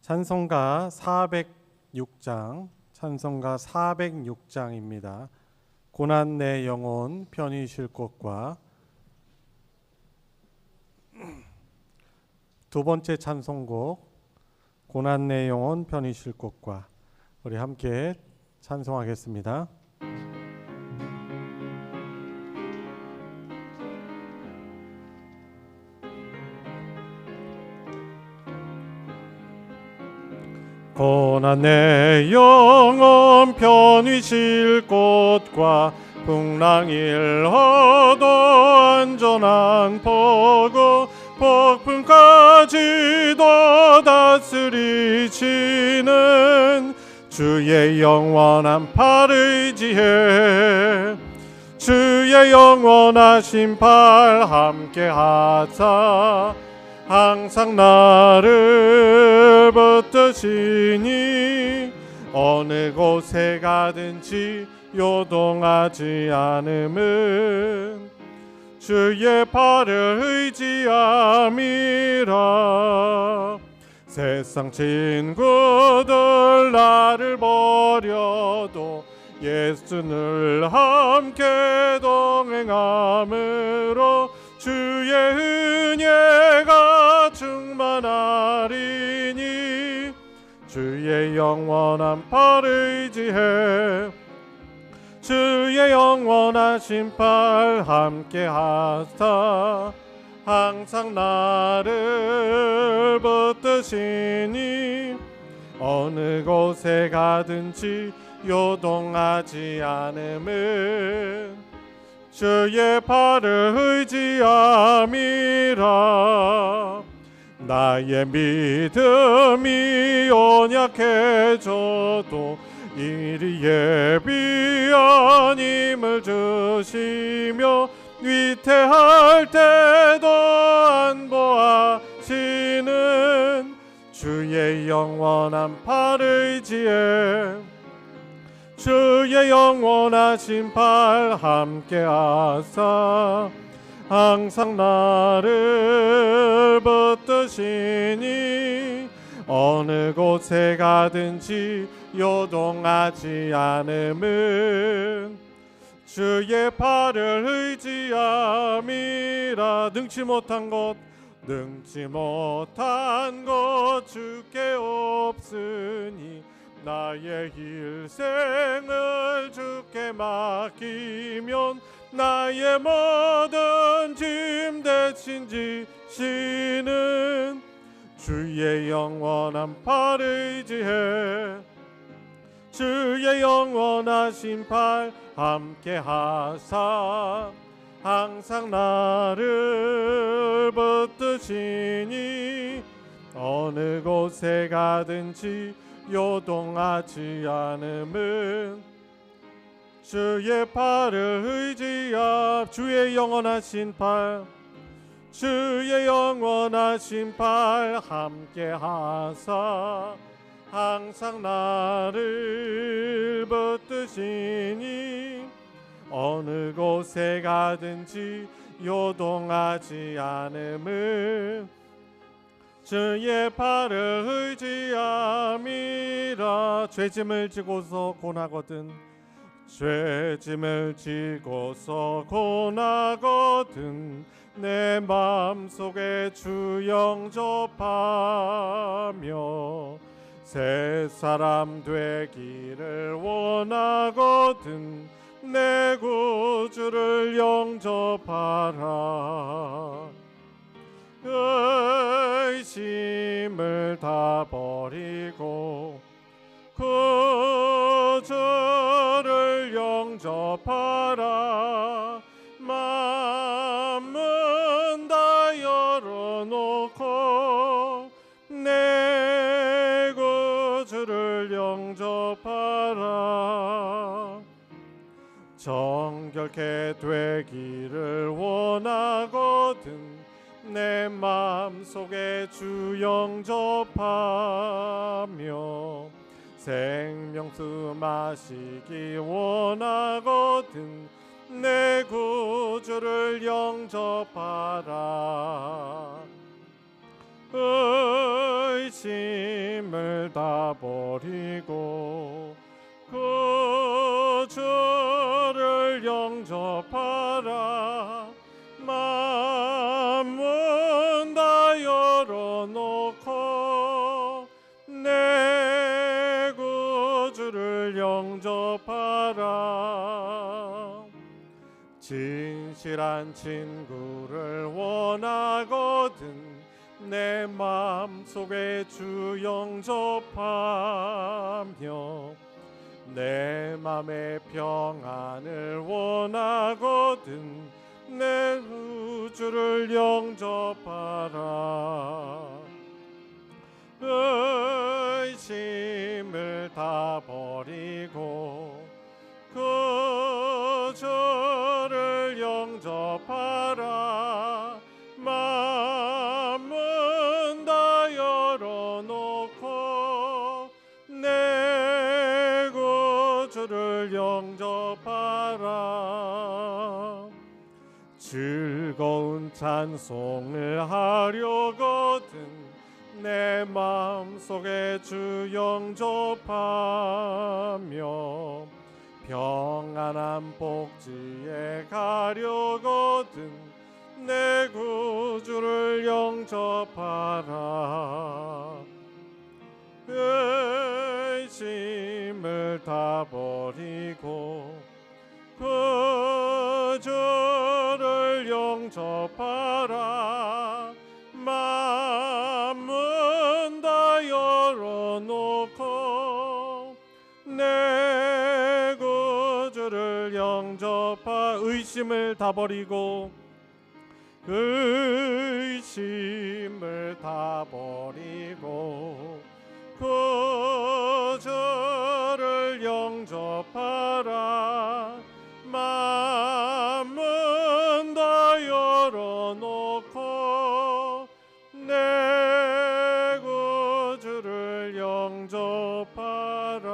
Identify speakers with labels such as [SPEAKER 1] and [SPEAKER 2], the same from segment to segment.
[SPEAKER 1] 찬송가 406장입니다. 고난 내 영혼 편히 쉴 곳과 두 번째 찬송곡 고난 내 영혼 편히 쉴 곳과 우리 함께 찬송하겠습니다. 고난 내 영혼 편히 쉴 곳과 풍랑일 허도 안전한 포구 폭풍까지도 다스리시는 주의 영원한 팔 의지해 주의 영원하신 팔 함께 하사 항상 나를 붙드시니 어느 곳에 가든지 요동하지 않음은 주의 팔을 의지함이라. 세상 친구들 나를 버려도 예수를 함께 동행함으로 주의 은혜가 충만하리니 주의 영원한 팔 의지해 주의 영원하신 팔 함께 하사 항상 나를 붙드시니 어느 곳에 가든지 요동하지 않음은 주의 팔을 의지함이라. 나의 믿음이 연약해져도 이리 예비한 힘을 주시며 위태할 때도 안보하시는 주의 영원한 팔 의지에 주의 영원하신 팔 함께 하사 항상 나를 붙드시니 어느 곳에 가든지 요동하지 않음은 주의 팔을 의지함이라. 능치 못한 것 주께 없으니 나의 일생을 주께 맡기면 나의 모든 짐 대신 지시는 주의 영원한 팔 의지해 주의 영원하신 팔 함께 하사 항상 나를 붙드시니 어느 곳에 가든지 요동하지 않음은 주의 팔을 의지함. 주의 영원하신 팔 주의 영원하신 팔 함께 하사 항상 나를 붙드시니 어느 곳에 가든지 요동하지 않음은 주의 팔을 의지함이라. 죄짐을 지고서 고나거든 내 마음속에 주 영접하며 새 사람 되기를 원하거든 내 구주를 영접하라. 의심을 다 버리고 구주를 영접하라. 마음은 다 열어놓고 내 구주를 영접하라. 정결케 되기를 원하거든 내 마음속에 주 영접하며 생명수 마시기 원하거든 내 구주를 영접하라. 의심을 다 버리고 그 주를 영접하라. 마음은 다 열어놓고 내 구주를 영접하라. 진실한 친구를 원하거든 내 마음속에 주 영접하며 내 맘의 평안을 원하거든 내 구주를 영접하라. 의심을 다 버리고 그 주를 영접하라. 마음은 다 열어놓고 내 구주를 영접하라. 즐거운 찬송을 하려거든 내 마음속에 주 영접하며 평안한 복지에 가려거든 내 구주를 영접하라. 의심을 다 버리고 그 주를 영접하라. 마음은 다 열어놓고 내 구주를 영접하. 의심을 다 버리고 의심을 다 버리고 그 주를 영접하라. 마음은 다 열어놓고 내 구주를 영접하라.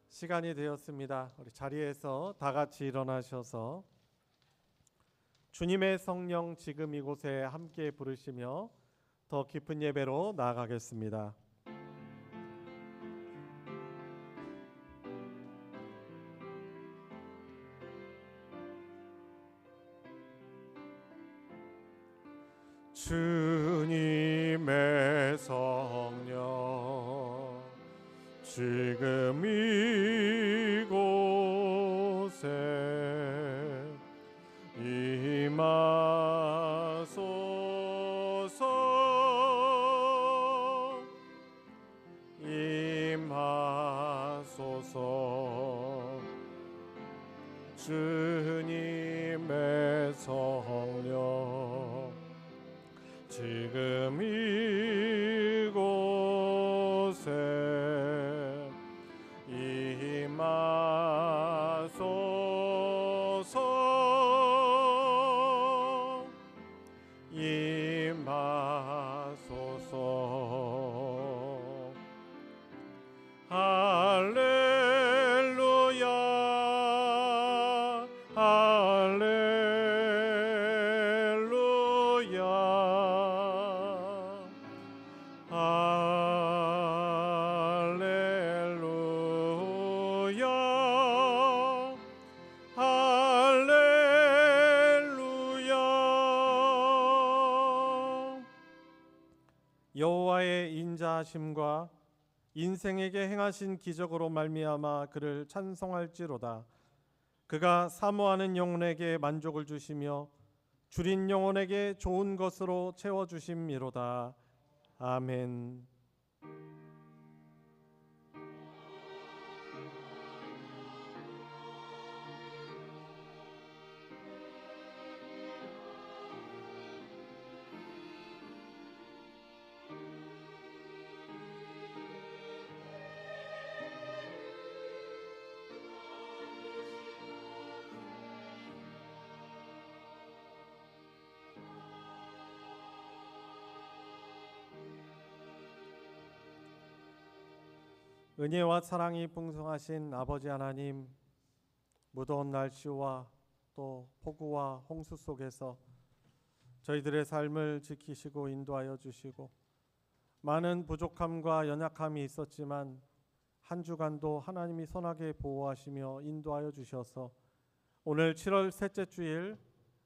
[SPEAKER 1] 시간이 되었습니다. 우리 자리에서 다 같이 일어나셔서 주님의 성령 지금 이곳에 함께 부르시며 더 깊은 예배로 나아가겠습니다. 주님의 성령 지금 이곳에 임하소서. 임하소서. 주님의 성령 지금 이곳에 임하소서. 임하소서. 할렐루야. 할렐루야. 할렐루야. 할렐루야. 여호와의 인자하심과 인생에게 행하신 기적으로 말미암아 그를 찬송할지로다. 그가 사모하는 영혼에게 만족을 주시며 줄인 영혼에게 좋은 것으로 채워주심이로다. 아멘. 은혜와 사랑이 풍성하신 아버지 하나님, 무더운 날씨와 또 폭우와 홍수 속에서 저희들의 삶을 지키시고 인도하여 주시고 많은 부족함과 연약함이 있었지만 한 주간도 하나님이 선하게 보호하시며 인도하여 주셔서 오늘 7월 셋째 주일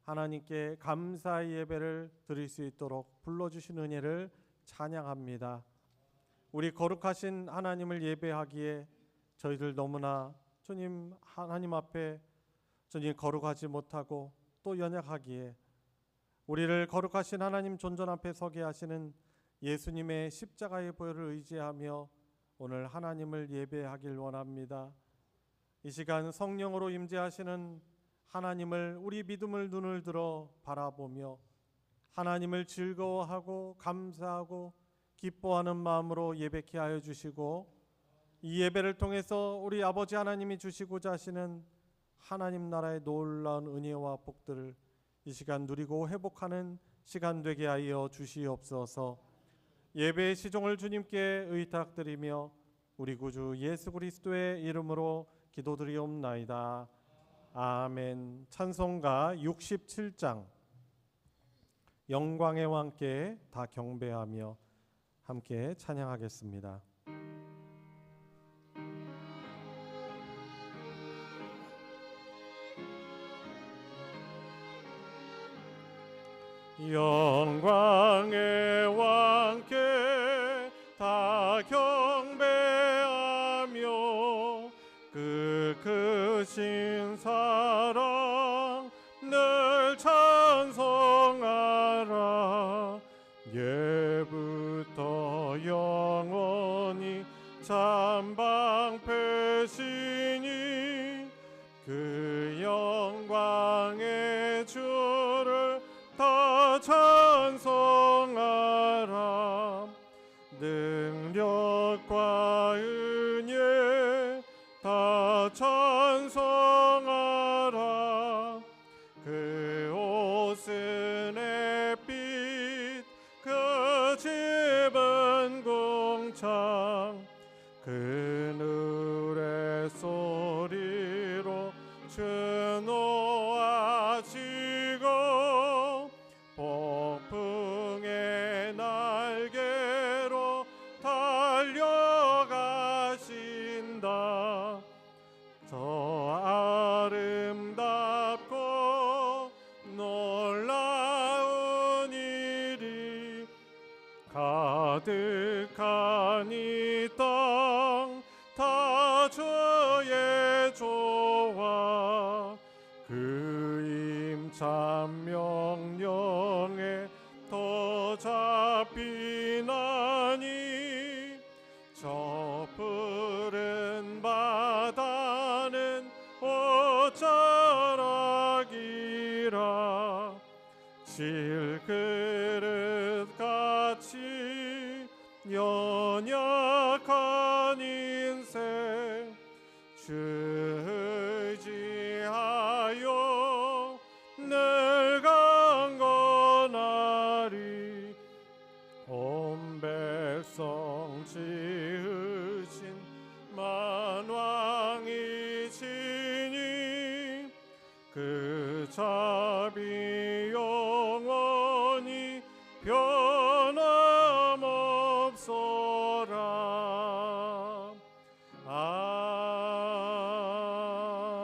[SPEAKER 1] 하나님께 감사의 예배를 드릴 수 있도록 불러주신 은혜를 찬양합니다. 우리 거룩하신 하나님을 예배하기에 저희들 너무나 주님 하나님 앞에 주님 거룩하지 못하고 또 연약하기에 우리를 거룩하신 하나님 존전 앞에 서게 하시는 예수님의 십자가의 보혈을 의지하며 오늘 하나님을 예배하길 원합니다. 이 시간 성령으로 임재하시는 하나님을 우리 믿음을 눈을 들어 바라보며 하나님을 즐거워하고 감사하고 기뻐하는 마음으로 예배케 하여 주시고 이 예배를 통해서 우리 아버지 하나님이 주시고자 하시는 하나님 나라의 놀라운 은혜와 복들을 이 시간 누리고 회복하는 시간 되게 하여 주시옵소서. 예배의 시종을 주님께 의탁드리며 우리 구주 예수 그리스도의 이름으로 기도드리옵나이다. 아멘. 찬송가 67장 영광의 왕께 다 경배하며 함께 찬양하겠습니다. 영광의 왕께 다 경배하며 그 크신 사랑 늘 찬송하라. 예부터 영원히 참방패시니 그 영광의 주를 다 찬송하라. 능력과 은혜 다 찬송하라. 그 옷은 햇빛 그 집은 궁창 그 노래 소리로 주노하시고 폭풍의 날개로 달려가신다. 저 아름답고 놀라운 일이 가득한 이 땅 다 주의 조화 그 임참 명령에 더 잡히나니 저 푸른 바다는 어쩌라기라. 질그릇같이 연약한 인생 주 의지하여 늘 강건하리. 온 백성 지으신 만왕이시니 그 자비 영원히 변함없소라.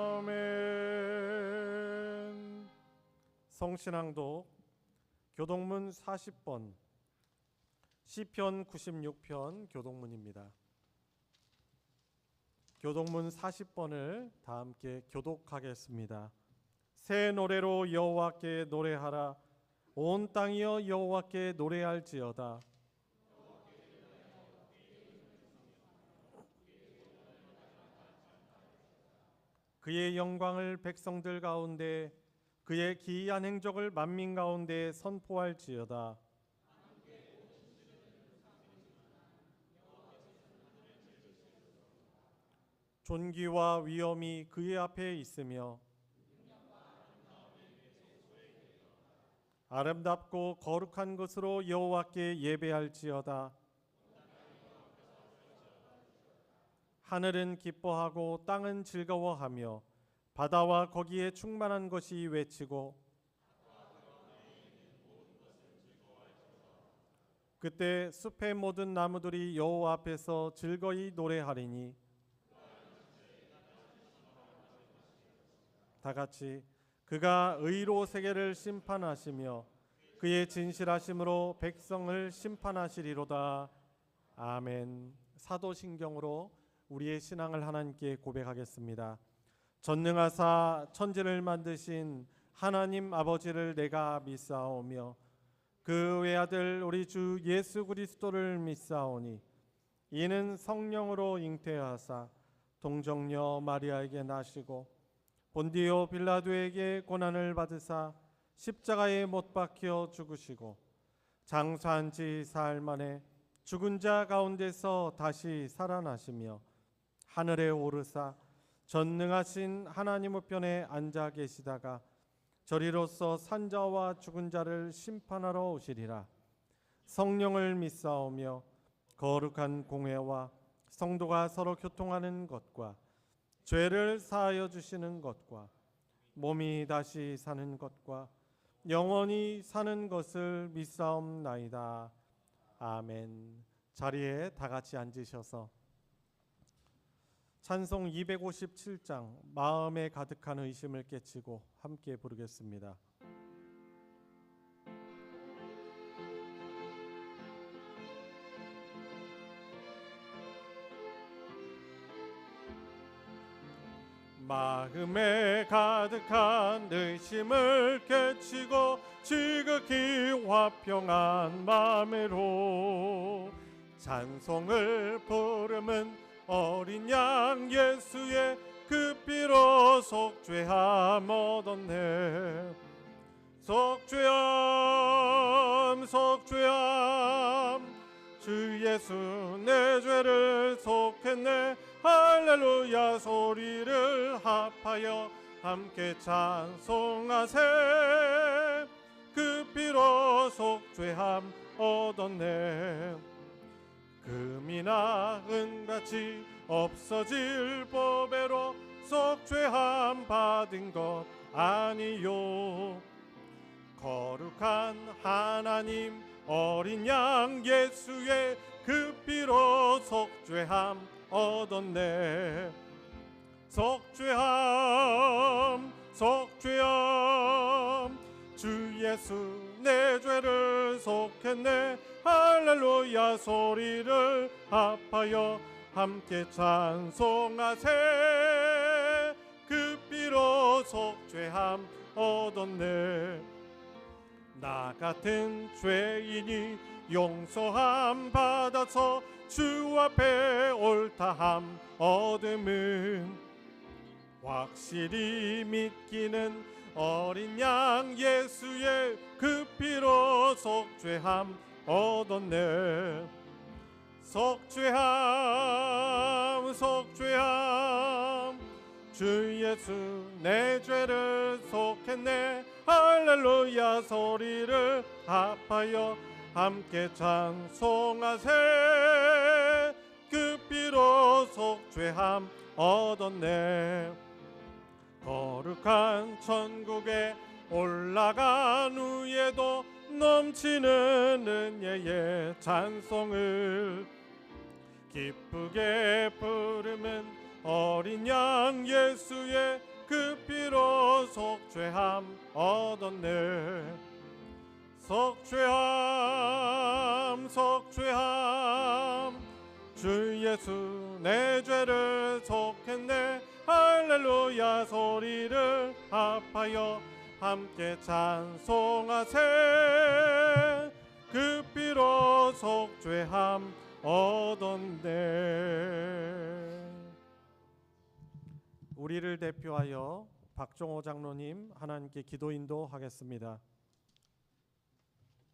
[SPEAKER 1] 아멘. 성신앙독 교동문 40번 시편 96편 교동문입니다. 교동문 40번을 다 함께 교독하겠습니다. 새 노래로 여호와께 노래하라. 온 땅이여 여호와께 노래할지어다. 그의 영광을 백성들 가운데 그의 기이한 행적을 만민 가운데 선포할지어다. 존귀와 위엄이 그의 앞에 있으며 아름답고 거룩한 것으로 여호와께 예배할지어다. 하늘은 기뻐하고 땅은 즐거워하며 바다와 거기에 충만한 것이 외치고 그때 숲의 모든 나무들이 여호와 앞에서 즐거이 노래하리니 다 같이 그가 의로 세계를 심판하시며 그의 진실하심으로 백성을 심판하시리로다. 아멘. 사도신경으로 우리의 신앙을 하나님께 고백하겠습니다. 전능하사 천지를 만드신 하나님 아버지를 내가 믿사오며 그 외아들 우리 주 예수 그리스도를 믿사오니 이는 성령으로 잉태하사 동정녀 마리아에게 나시고 본디오 빌라도에게 고난을 받으사 십자가에 못 박혀 죽으시고 장사한 지 사흘 만에 죽은 자 가운데서 다시 살아나시며 하늘에 오르사 전능하신 하나님 우편에 앉아 계시다가 저리로서 산자와 죽은 자를 심판하러 오시리라. 성령을 믿사오며 거룩한 공회와 성도가 서로 교통하는 것과 죄를 사하여 주시는 것과 몸이 다시 사는 것과 영원히 사는 것을 믿사옵나이다. 아멘. 자리에 다 같이 앉으셔서 찬송 257장 마음에 가득한 의심을 깨치고 함께 부르겠습니다. 마음에 가득한 의심을 깨치고 지극히 화평한 마음으로 찬송을 부르면 어린 양 예수의 그 피로 속죄함 얻었네. 속죄함 속죄함 주 예수 내 죄를 속했네. 할렐루야 소리를 합하여 함께 찬송하세. 그 피로 속죄함 얻었네. 금이나 은같이 없어질 법에로 속죄함 받은 것 아니요. 거룩한 하나님 어린 양 예수의 그 피로 속죄함 얻었네. 속죄함 속죄함 주 예수 내 죄를 속했네. 할렐루야 소리를 합하여 함께 찬송하세. 그 피로 속죄함 얻었네. 나 같은 죄인이 용서함 받아서 주 앞에 옳다함 얻음은 확실히 믿기는 어린 양 예수의 그 피로 속죄함 얻었네. 속죄함 속죄함 주 예수 내 죄를 속했네. 할렐루야 소리를 합하여 함께 찬송하세. 그 피로 속죄함 얻었네. 거룩한 천국에 올라간 후에도 넘치는 은혜의 찬송을 기쁘게 부르면 어린 양 예수의 그 피로 속죄함 얻었네. 속죄함 속죄함 주 예수 내 죄를 속했네. 할렐루야 소리를 합하여 함께 찬송하세. 그 피로 속죄함 얻었네. 우리를 대표하여 박종호 장로님 하나님께 기도 인도하겠습니다.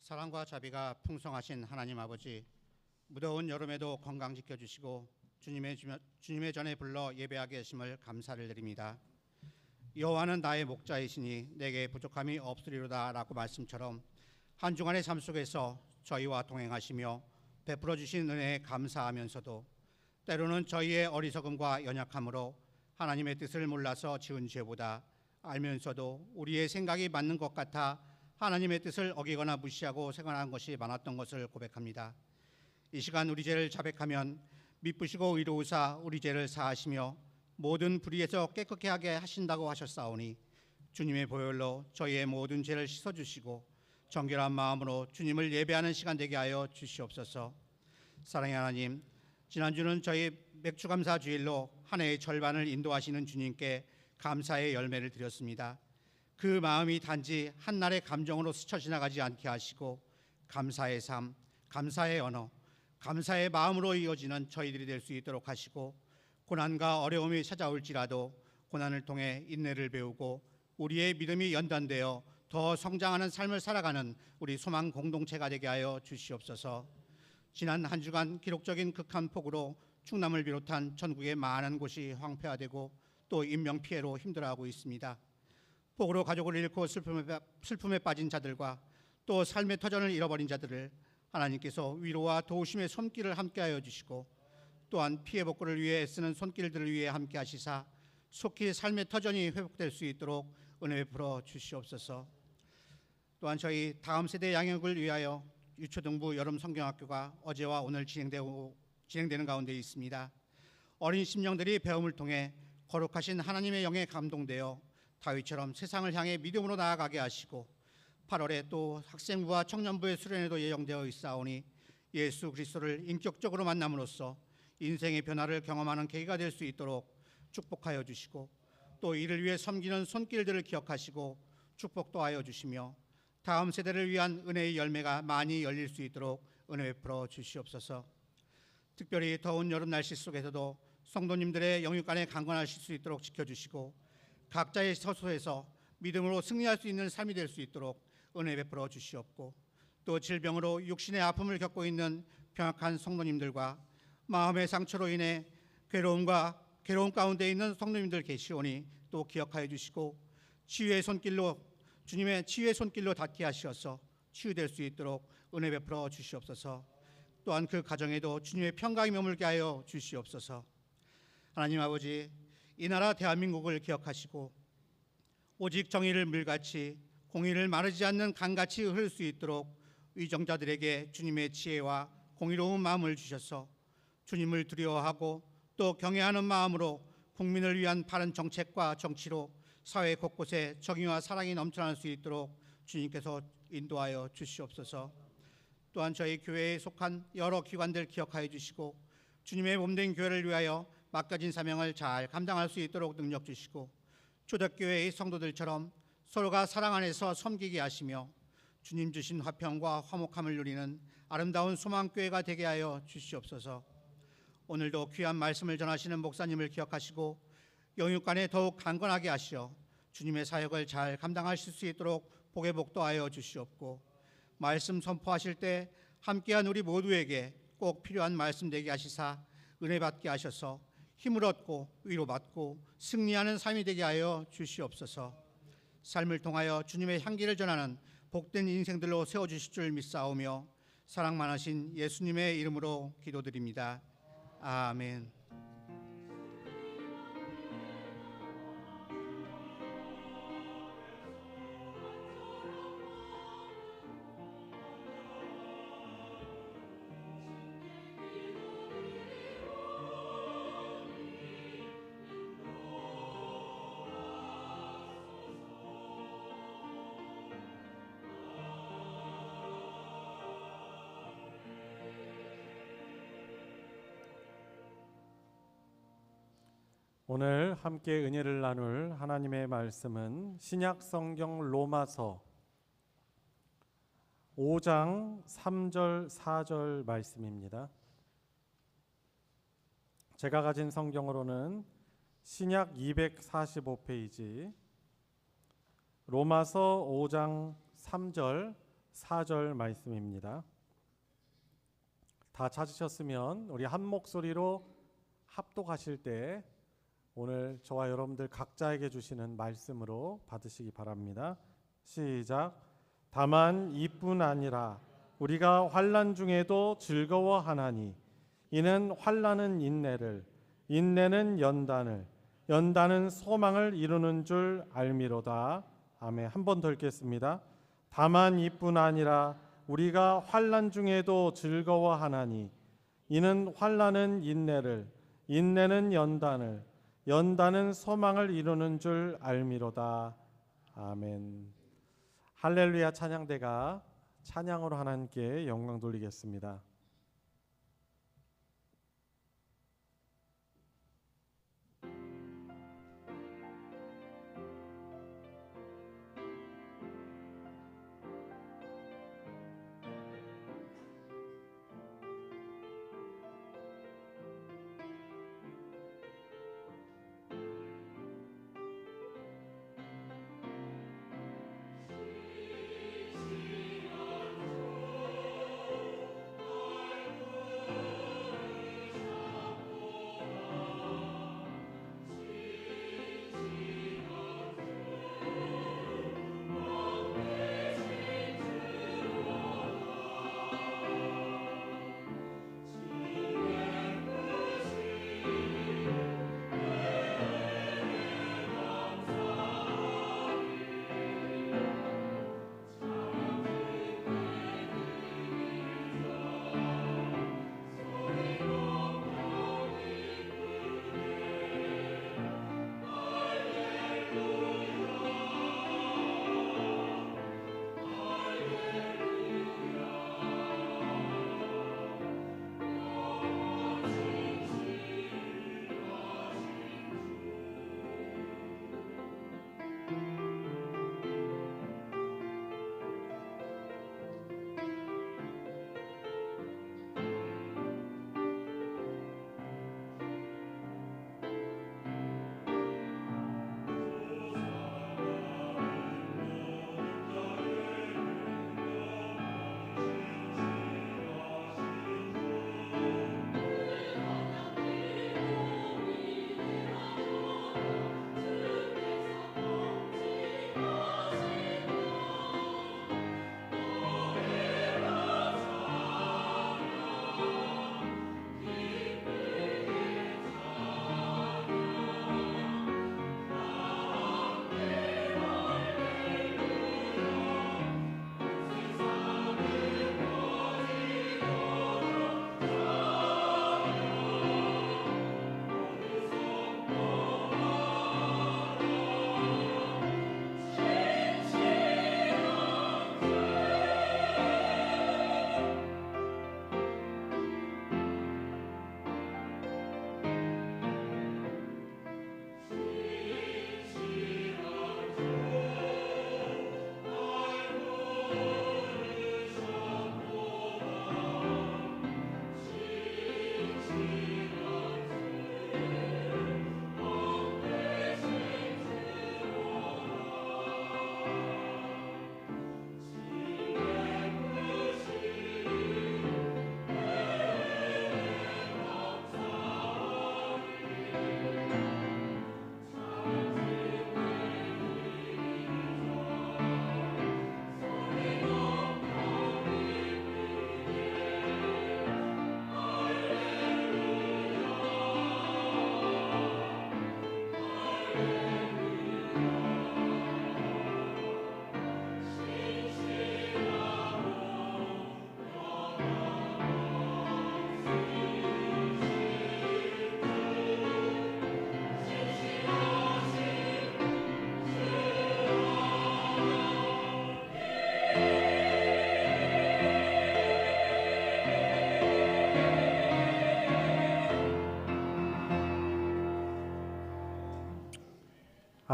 [SPEAKER 2] 사랑과 자비가 풍성하신 하나님 아버지, 무더운 여름에도 건강 지켜주시고 주님의 전에 불러 예배하게 하심을 감사를 드립니다. 여호와는 나의 목자이시니 내게 부족함이 없으리로다 라고 말씀처럼 한 주간의 삶 속에서 저희와 동행하시며 베풀어 주신 은혜에 감사하면서도 때로는 저희의 어리석음과 연약함으로 하나님의 뜻을 몰라서 지은 죄보다 알면서도 우리의 생각이 맞는 것 같아 하나님의 뜻을 어기거나 무시하고 생활한 것이 많았던 것을 고백합니다. 이 시간 우리 죄를 자백하면 미쁘시고 의로우사 우리 죄를 사하시며 모든 불의에서 깨끗게 하게 하신다고 하셨사오니 주님의 보혈로 저희의 모든 죄를 씻어주시고 정결한 마음으로 주님을 예배하는 시간 되게 하여 주시옵소서. 사랑의 하나님, 지난주는 저희 맥주감사 주일로 한 해의 절반을 인도하시는 주님께 감사의 열매를 드렸습니다. 그 마음이 단지 한날의 감정으로 스쳐 지나가지 않게 하시고 감사의 삶, 감사의 언어, 감사의 마음으로 이어지는 저희들이 될 수 있도록 하시고 고난과 어려움이 찾아올지라도 고난을 통해 인내를 배우고 우리의 믿음이 연단되어 더 성장하는 삶을 살아가는 우리 소망 공동체가 되게 하여 주시옵소서. 지난 한 주간 기록적인 극한 폭우로 충남을 비롯한 전국의 많은 곳이 황폐화되고 또 인명피해로 힘들어하고 있습니다. 폭우로 가족을 잃고 슬픔에 빠진 자들과 또 삶의 터전을 잃어버린 자들을 하나님께서 위로와 도우심의 손길을 함께하여 주시고 또한 피해 복구를 위해 애쓰는 손길들을 위해 함께 하시사 속히 삶의 터전이 회복될 수 있도록 은혜 베풀어 주시옵소서. 또한 저희 다음 세대 양육을 위하여 유초등부 여름 성경학교가 어제와 오늘 진행되는 가운데 있습니다. 어린 심령들이 배움을 통해 거룩하신 하나님의 영에 감동되어 다윗처럼 세상을 향해 믿음으로 나아가게 하시고 8월에 또 학생부와 청년부의 수련회도 예정되어 있사오니 예수 그리스도를 인격적으로 만남으로써 인생의 변화를 경험하는 계기가 될 수 있도록 축복하여 주시고 또 이를 위해 섬기는 손길들을 기억하시고 축복도 하여 주시며 다음 세대를 위한 은혜의 열매가 많이 열릴 수 있도록 은혜 베풀어 주시옵소서. 특별히 더운 여름 날씨 속에서도 성도님들의 영육간에 강건하실 수 있도록 지켜주시고 각자의 처소에서 믿음으로 승리할 수 있는 삶이 될 수 있도록 은혜 베풀어 주시옵고 또 질병으로 육신의 아픔을 겪고 있는 병약한 성도님들과 마음의 상처로 인해 괴로움 가운데 있는 성도님들 계시오니 또 기억하여 주시고 주님의 치유의 손길로 닿게 하시어서 치유될 수 있도록 은혜 베풀어 주시옵소서. 또한 그 가정에도 주님의 평강이 머물게 하여 주시옵소서. 하나님 아버지, 이 나라 대한민국을 기억하시고 오직 정의를 물같이 공의를 마르지 않는 강같이 흐를 수 있도록 위정자들에게 주님의 지혜와 공의로운 마음을 주셔서 주님을 두려워하고 또 경외하는 마음으로 국민을 위한 바른 정책과 정치로 사회 곳곳에 정의와 사랑이 넘쳐날 수 있도록 주님께서 인도하여 주시옵소서. 또한 저희 교회에 속한 여러 기관들 기억하여 주시고 주님의 몸된 교회를 위하여 맡겨진 사명을 잘 감당할 수 있도록 능력 주시고 초대교회의 성도들처럼 서로가 사랑 안에서 섬기게 하시며 주님 주신 화평과 화목함을 누리는 아름다운 소망교회가 되게 하여 주시옵소서. 오늘도 귀한 말씀을 전하시는 목사님을 기억하시고 영육간에 더욱 강건하게 하시어 주님의 사역을 잘 감당하실 수 있도록 복의 복도하여 주시옵고 말씀 선포하실 때 함께한 우리 모두에게 꼭 필요한 말씀 되게 하시사 은혜 받게 하셔서 힘을 얻고 위로받고 승리하는 삶이 되게 하여 주시옵소서. 삶을 통하여 주님의 향기를 전하는 복된 인생들로 세워주실 줄 믿사오며 사랑 많으신 예수님의 이름으로 기도드립니다. 아멘.
[SPEAKER 1] 오늘 함께 은혜를 나눌 하나님의 말씀은 신약 성경 로마서 5장 3절 4절 말씀입니다. 제가 가진 성경으로는 신약 245페이지 로마서 5장 3절 4절 말씀입니다. 다 찾으셨으면 우리 한 목소리로 합독하실 때 오늘 저와 여러분들 각자에게 주시는 말씀으로 받으시기 바랍니다. 시작. 다만 이뿐 아니라 우리가 환난 중에도 즐거워하나니 이는 환난은 인내를, 인내는 연단을, 연단은 소망을 이루는 줄 알미로다. 아멘. 한 번 더 읽겠습니다. 다만 이뿐 아니라 우리가 환난 중에도 즐거워하나니 이는 환난은 인내를, 인내는 연단을, 연단은 소망을 이루는 줄 알미로다. 아멘. 할렐루야 찬양대가 찬양으로 하나님께 영광 돌리겠습니다.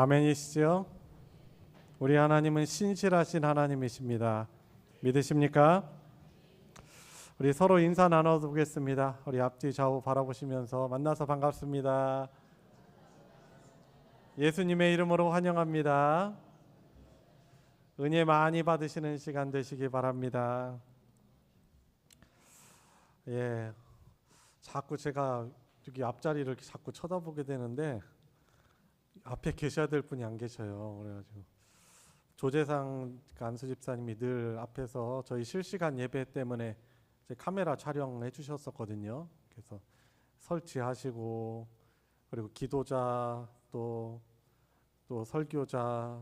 [SPEAKER 1] 아멘이시죠? 우리 하나님은 신실하신 하나님이십니다. 믿으십니까? 우리 서로 인사 나눠보겠습니다. 우리 앞뒤 좌우 바라보시면서 만나서 반갑습니다. 예수님의 이름으로 환영합니다. 은혜 많이 받으시는 시간 되시기 바랍니다. 예, 자꾸 제가 여기 앞자리를 이렇게 자꾸 쳐다보게 되는데 앞에 계셔야 될 분이 안 계셔요. 그래가지고 조재상 안수 집사님이 늘 앞에서 저희 실시간 예배 때문에 카메라 촬영해 주셨었거든요. 그래서 설치하시고 그리고 기도자 또 설교자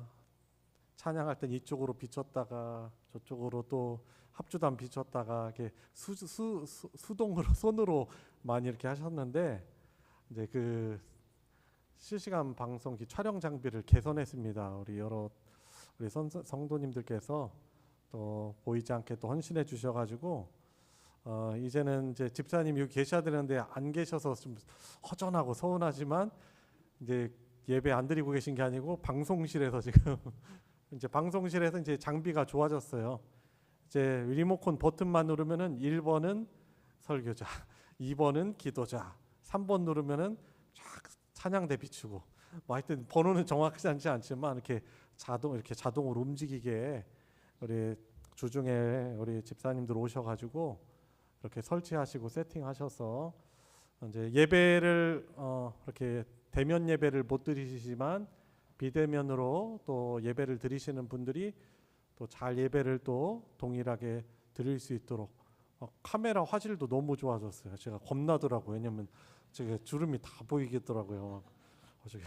[SPEAKER 1] 찬양할 땐 이쪽으로 비췄다가 저쪽으로 또 합주단 비췄다가 이렇게 수동으로 손으로 많이 이렇게 하셨는데 이제 그 실시간 방송기 촬영 장비를 개선했습니다. 우리 성도님들께서 또 보이지 않게 또 헌신해 주셔가지고 이제는 이제 집사님 여기 계셔야 되는데 안 계셔서 좀 허전하고 서운하지만 이제 예배 안 드리고 계신 게 아니고 방송실에서 지금 이제 방송실에서 이제 장비가 좋아졌어요. 이제 리모컨 버튼만 누르면은 1번은 설교자, 2번은 기도자, 3번 누르면은 쫙 찬양대 비추고 뭐 하여튼 번호는 정확하지 않지만 이렇게 자동으로 움직이게 우리 주중에 우리 집사님들 오셔가지고 이렇게 설치하시고 세팅하셔서 이제 예배를 이렇게 대면 예배를 못 드리시지만 비대면으로 또 예배를 드리시는 분들이 또 잘 예배를 또 동일하게 드릴 수 있도록 카메라 화질도 너무 좋아졌어요. 제가 겁나더라고요. 왜냐면 제가 주름이 다 보이겠더라고요. 저기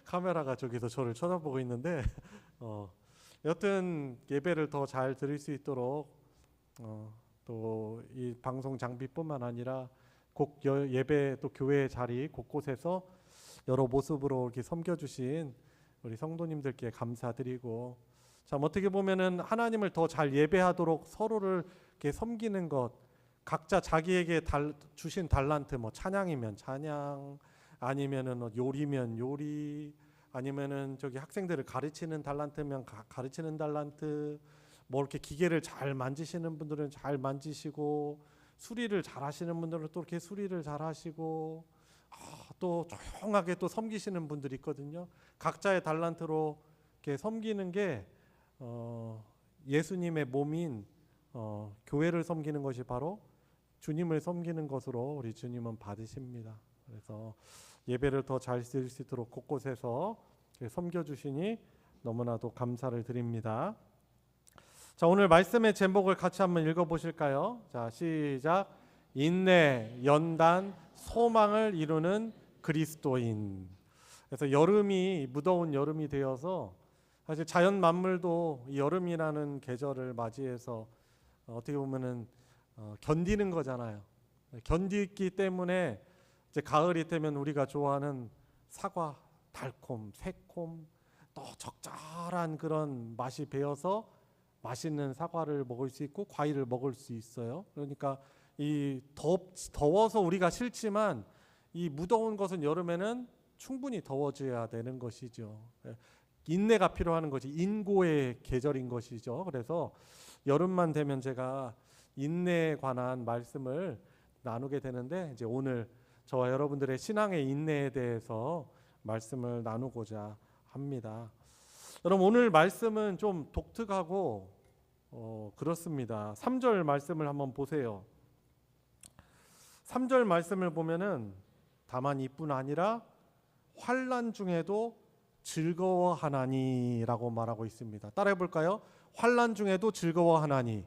[SPEAKER 1] 카메라가 저기서 저를 쳐다보고 있는데 여튼 예배를 더 잘 드릴 수 있도록 또 이 방송 장비뿐만 아니라 예배 또 교회 자리 곳곳에서 여러 모습으로 이렇게 섬겨주신 우리 성도님들께 감사드리고 참 어떻게 보면은 하나님을 더 잘 예배하도록 서로를 이렇게 섬기는 것 각자 자기에게 주신 달란트 뭐 찬양이면 찬양 아니면은 요리면 요리 아니면은 저기 학생들을 가르치는 달란트면 가르치는 달란트 뭐 이렇게 기계를 잘 만지시는 분들은 잘 만지시고 수리를 잘 하시는 분들은 또 이렇게 수리를 잘 하시고 또 조용하게 또 섬기시는 분들이 있거든요. 각자의 달란트로 이렇게 섬기는 게 예수님의 몸인 교회를 섬기는 것이 바로 주님을 섬기는 것으로 우리 주님은 받으십니다. 그래서 예배를 더 잘 드릴 수 있도록 곳곳에서 섬겨주시니 너무나도 감사를 드립니다. 자, 오늘 말씀의 제목을 같이 한번 읽어보실까요? 자, 시작. 인내, 연단, 소망을 이루는 그리스도인. 그래서 여름이 무더운 여름이 되어서 사실 자연 만물도 이 여름이라는 계절을 맞이해서 어떻게 보면은 견디는 거잖아요. 견디기 때문에 이제 가을이 되면 우리가 좋아하는 사과, 달콤, 새콤, 또 적절한 그런 맛이 배어서 맛있는 사과를 먹을 수 있고 과일을 먹을 수 있어요. 그러니까 이 더워서 우리가 싫지만 이 무더운 것은 여름에는 충분히 더워져야 되는 것이죠. 인내가 필요한 것이 인고의 계절인 것이죠. 그래서 여름만 되면 제가 인내에 관한 말씀을 나누게 되는데 이제 오늘 저와 여러분들의 신앙의 인내에 대해서 말씀을 나누고자 합니다. 여러분 오늘 말씀은 좀 독특하고 그렇습니다. 3절 말씀을 한번 보세요. 3절 말씀을 보면은 다만 이뿐 아니라 환난 중에도 즐거워하나니라고 말하고 있습니다. 따라해 볼까요? 환난 중에도 즐거워하나니.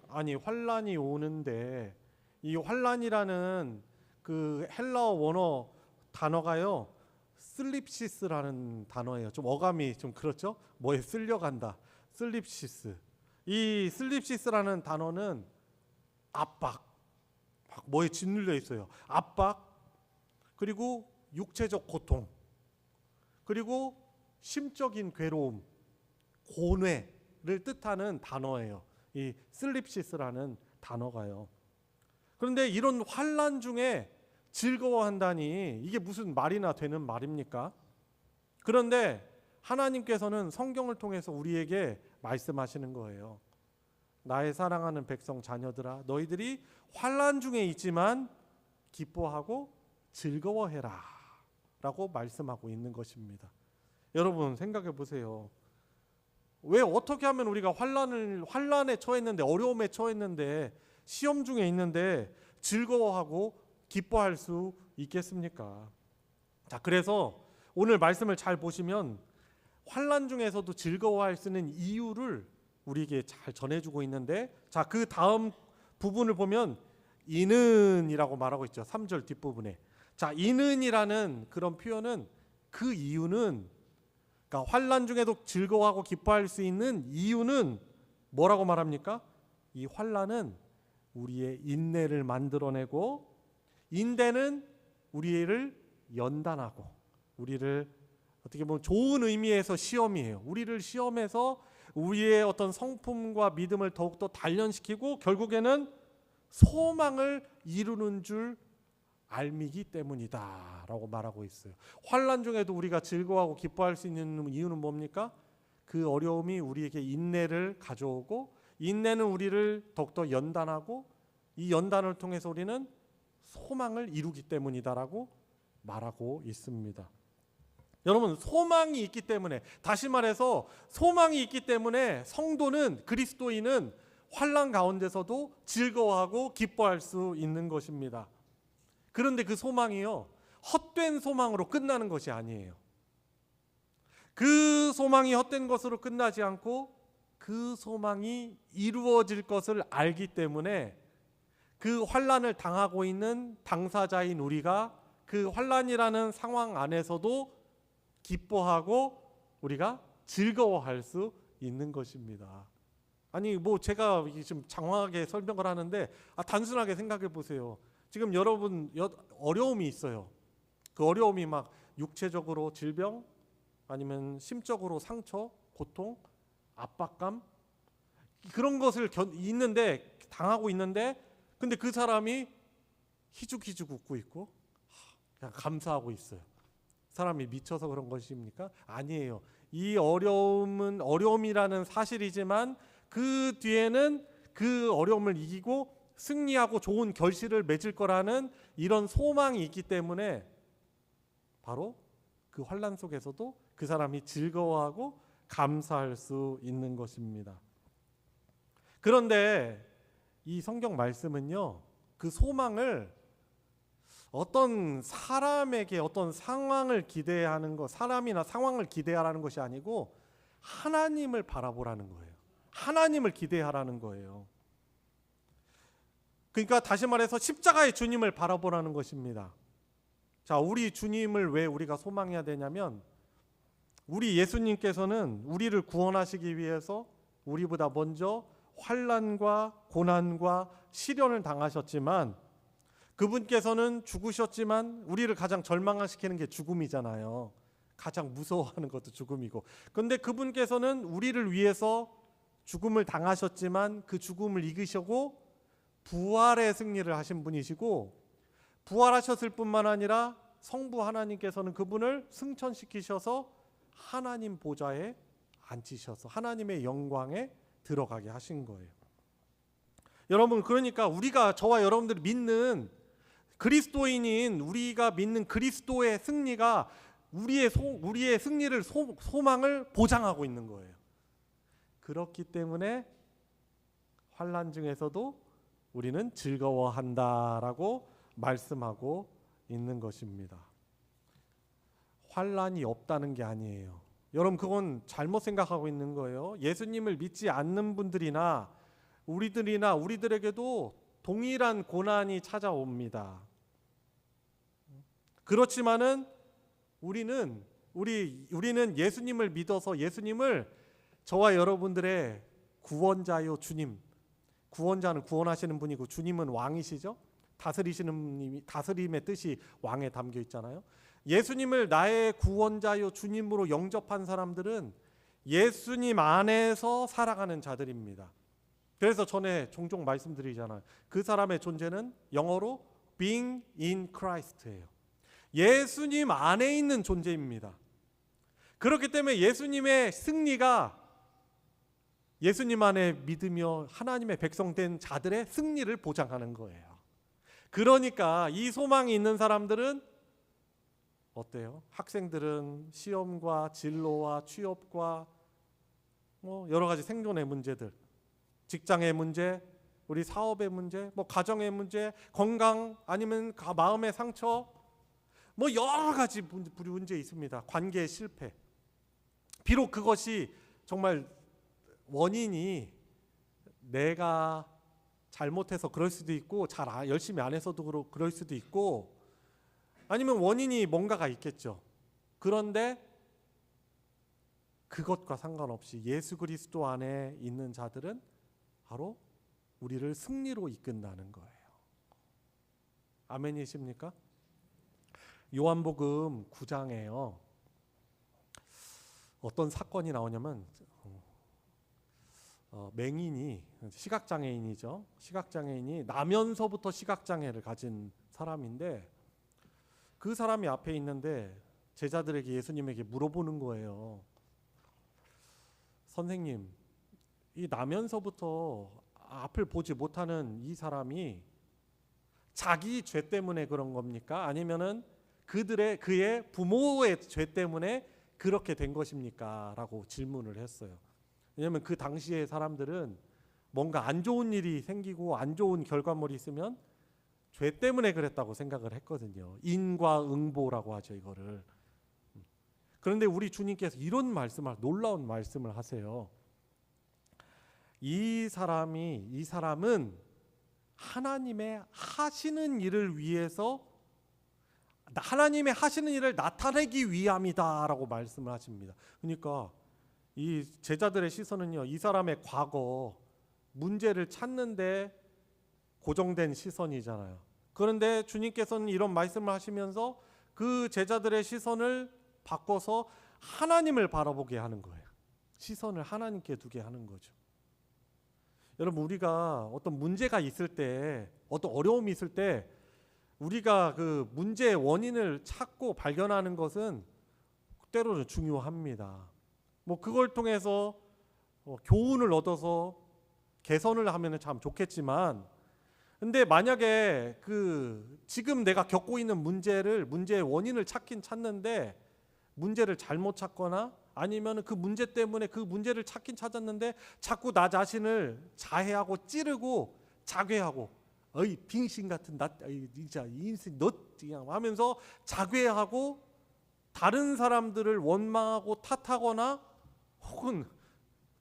[SPEAKER 1] 아니 환난이 오는데 이 환난이라는 그 헬라어 원어 단어가요 슬립시스라는 단어예요. 좀 어감이 좀 그렇죠? 뭐에 쓸려간다. 슬립시스. 이 슬립시스라는 단어는 압박, 막 뭐에 짓눌려 있어요. 압박, 그리고 육체적 고통, 그리고 심적인 괴로움, 고뇌를 뜻하는 단어예요. 이 슬립시스라는 단어가요. 그런데 이런 환난 중에 즐거워한다니 이게 무슨 말이나 되는 말입니까? 그런데 하나님께서는 성경을 통해서 우리에게 말씀하시는 거예요. 나의 사랑하는 백성 자녀들아, 너희들이 환난 중에 있지만 기뻐하고 즐거워해라 라고 말씀하고 있는 것입니다. 여러분 생각해 보세요. 왜 어떻게 하면 우리가 환난에 처했는데 어려움에 처했는데 시험 중에 있는데 즐거워하고 기뻐할 수 있겠습니까? 자, 그래서 오늘 말씀을 잘 보시면 환난 중에서도 즐거워할 수 있는 이유를 우리에게 잘 전해주고 있는데, 자, 그 다음 부분을 보면 이는이라고 말하고 있죠. 3절 뒷부분에. 자, 이는이라는 그런 표현은 그 이유는 그러니까 환난 중에도 즐거워하고 기뻐할 수 있는 이유는 뭐라고 말합니까? 이 환난은 우리의 인내를 만들어내고, 인내는 우리를 연단하고, 우리를 어떻게 보면 좋은 의미에서 시험이에요. 우리를 시험해서 우리의 어떤 성품과 믿음을 더욱더 단련시키고 결국에는 소망을 이루는 줄 알미기 때문이다 라고 말하고 있어요. 환난 중에도 우리가 즐거워하고 기뻐할 수 있는 이유는 뭡니까? 그 어려움이 우리에게 인내를 가져오고, 인내는 우리를 더욱더 연단하고, 이 연단을 통해서 우리는 소망을 이루기 때문이다라고 말하고 있습니다. 여러분, 소망이 있기 때문에, 다시 말해서 소망이 있기 때문에 성도는, 그리스도인은 환난 가운데서도 즐거워하고 기뻐할 수 있는 것입니다. 그런데 그 소망이요, 헛된 소망으로 끝나는 것이 아니에요. 그 소망이 헛된 것으로 끝나지 않고 그 소망이 이루어질 것을 알기 때문에 그 환난을 당하고 있는 당사자인 우리가 그 환난이라는 상황 안에서도 기뻐하고 우리가 즐거워할 수 있는 것입니다. 아니 뭐 제가 지금 장황하게 설명을 하는데 단순하게 생각해 보세요. 지금 여러분 어려움이 있어요. 그 어려움이 막 육체적으로 질병, 아니면 심적으로 상처, 고통, 압박감, 그런 것을 당하고 있는데, 근데 그 사람이 희죽희죽 웃고 있고 그냥 감사하고 있어요. 사람이 미쳐서 그런 것입니까? 아니에요. 이 어려움은 어려움이라는 사실이지만 그 뒤에는 그 어려움을 이기고 승리하고 좋은 결실을 맺을 거라는 이런 소망이 있기 때문에 바로 그 환난 속에서도 그 사람이 즐거워하고 감사할 수 있는 것입니다. 그런데 이 성경 말씀은요, 그 소망을 어떤 사람에게 어떤 상황을 기대하는 것, 사람이나 상황을 기대하라는 것이 아니고 하나님을 바라보라는 거예요. 하나님을 기대하라는 거예요. 그러니까 다시 말해서 십자가의 주님을 바라보라는 것입니다. 자, 우리 주님을 왜 우리가 소망해야 되냐면, 우리 예수님께서는 우리를 구원하시기 위해서 우리보다 먼저 환난과 고난과 시련을 당하셨지만, 그분께서는 죽으셨지만 우리를 가장 절망시키는 게 죽음이잖아요. 가장 무서워하는 것도 죽음이고. 그런데 그분께서는 우리를 위해서 죽음을 당하셨지만 그 죽음을 이기시고 부활의 승리를 하신 분이시고, 부활하셨을 뿐만 아니라 성부 하나님께서는 그분을 승천시키셔서 하나님 보좌에 앉히셔서 하나님의 영광에 들어가게 하신 거예요. 여러분, 그러니까 우리가, 저와 여러분들이 믿는 그리스도인인 우리가 믿는 그리스도의 승리가 우리의 승리를 소망을 보장하고 있는 거예요. 그렇기 때문에 환난 중에서도 우리는 즐거워한다라고 말씀하고 있는 것입니다. 환난이 없다는 게 아니에요. 여러분, 그건 잘못 생각하고 있는 거예요. 예수님을 믿지 않는 분들이나 우리들에게도 동일한 고난이 찾아옵니다. 그렇지만은 우리는 예수님을 믿어서 예수님을 저와 여러분들의 구원자요 주님, 구원자는 구원하시는 분이고 주님은 왕이시죠. 다스리시는 분이, 다스림의 뜻이 왕에 담겨 있잖아요. 예수님을 나의 구원자요 주님으로 영접한 사람들은 예수님 안에서 살아가는 자들입니다. 그래서 전에 종종 말씀드리잖아요. 그 사람의 존재는 영어로 being in Christ예요. 예수님 안에 있는 존재입니다. 그렇기 때문에 예수님의 승리가 예수님 안에 믿으며 하나님의 백성된 자들의 승리를 보장하는 거예요. 그러니까 이 소망이 있는 사람들은 어때요? 학생들은 시험과 진로와 취업과 여러 가지 생존의 문제들, 직장의 문제, 우리 사업의 문제, 가정의 문제, 건강, 아니면 마음의 상처, 여러 가지 문제 있습니다. 관계의 실패. 비록 그것이 정말 원인이 내가 잘못해서 그럴 수도 있고, 열심히 안 해서도 그럴 수도 있고, 아니면 원인이 뭔가가 있겠죠. 그런데 그것과 상관없이 예수 그리스도 안에 있는 자들은 바로 우리를 승리로 이끈다는 거예요. 아멘이십니까? 요한복음 9장에요. 어떤 사건이 나오냐면 맹인이 시각장애인이죠. 시각장애인이 나면서부터 시각장애를 가진 사람인데 그 사람이 앞에 있는데 제자들에게 예수님에게 물어보는 거예요. 선생님, 이 나면서부터 앞을 보지 못하는 이 사람이 자기 죄 때문에 그런 겁니까? 아니면은 그의 부모의 죄 때문에 그렇게 된 것입니까? 라고 질문을 했어요. 왜냐하면 그 당시에 사람들은 뭔가 안 좋은 일이 생기고 안 좋은 결과물이 있으면 죄 때문에 그랬다고 생각을 했거든요. 인과응보라고 하죠, 이거를. 그런데 우리 주님께서 이런 놀라운 말씀을 하세요. 이 사람은 하나님의 하시는 일을 위해서, 하나님의 하시는 일을 나타내기 위함이다라고 말씀을 하십니다. 그러니까 이 제자들의 시선은요, 이 사람의 과거 문제를 찾는데 고정된 시선이잖아요. 그런데 주님께서는 이런 말씀을 하시면서 그 제자들의 시선을 바꿔서 하나님을 바라보게 하는 거예요. 시선을 하나님께 두게 하는 거죠. 여러분, 우리가 어떤 문제가 있을 때, 어떤 어려움이 있을 때 우리가 그 문제의 원인을 찾고 발견하는 것은 때로는 중요합니다. 그걸 통해서 교훈을 얻어서 개선을 하면 참 좋겠지만, 근데 만약에 지금 내가 겪고 있는 문제의 원인을 찾긴 찾는데 문제를 잘못 찾거나 아니면 그 문제 때문에 그 문제를 찾긴 찾았는데 자꾸 나 자신을 자해하고 찌르고 자괴하고 어이 빙신 같은 진짜 인생 너 하면서 자괴하고 다른 사람들을 원망하고 탓하거나 혹은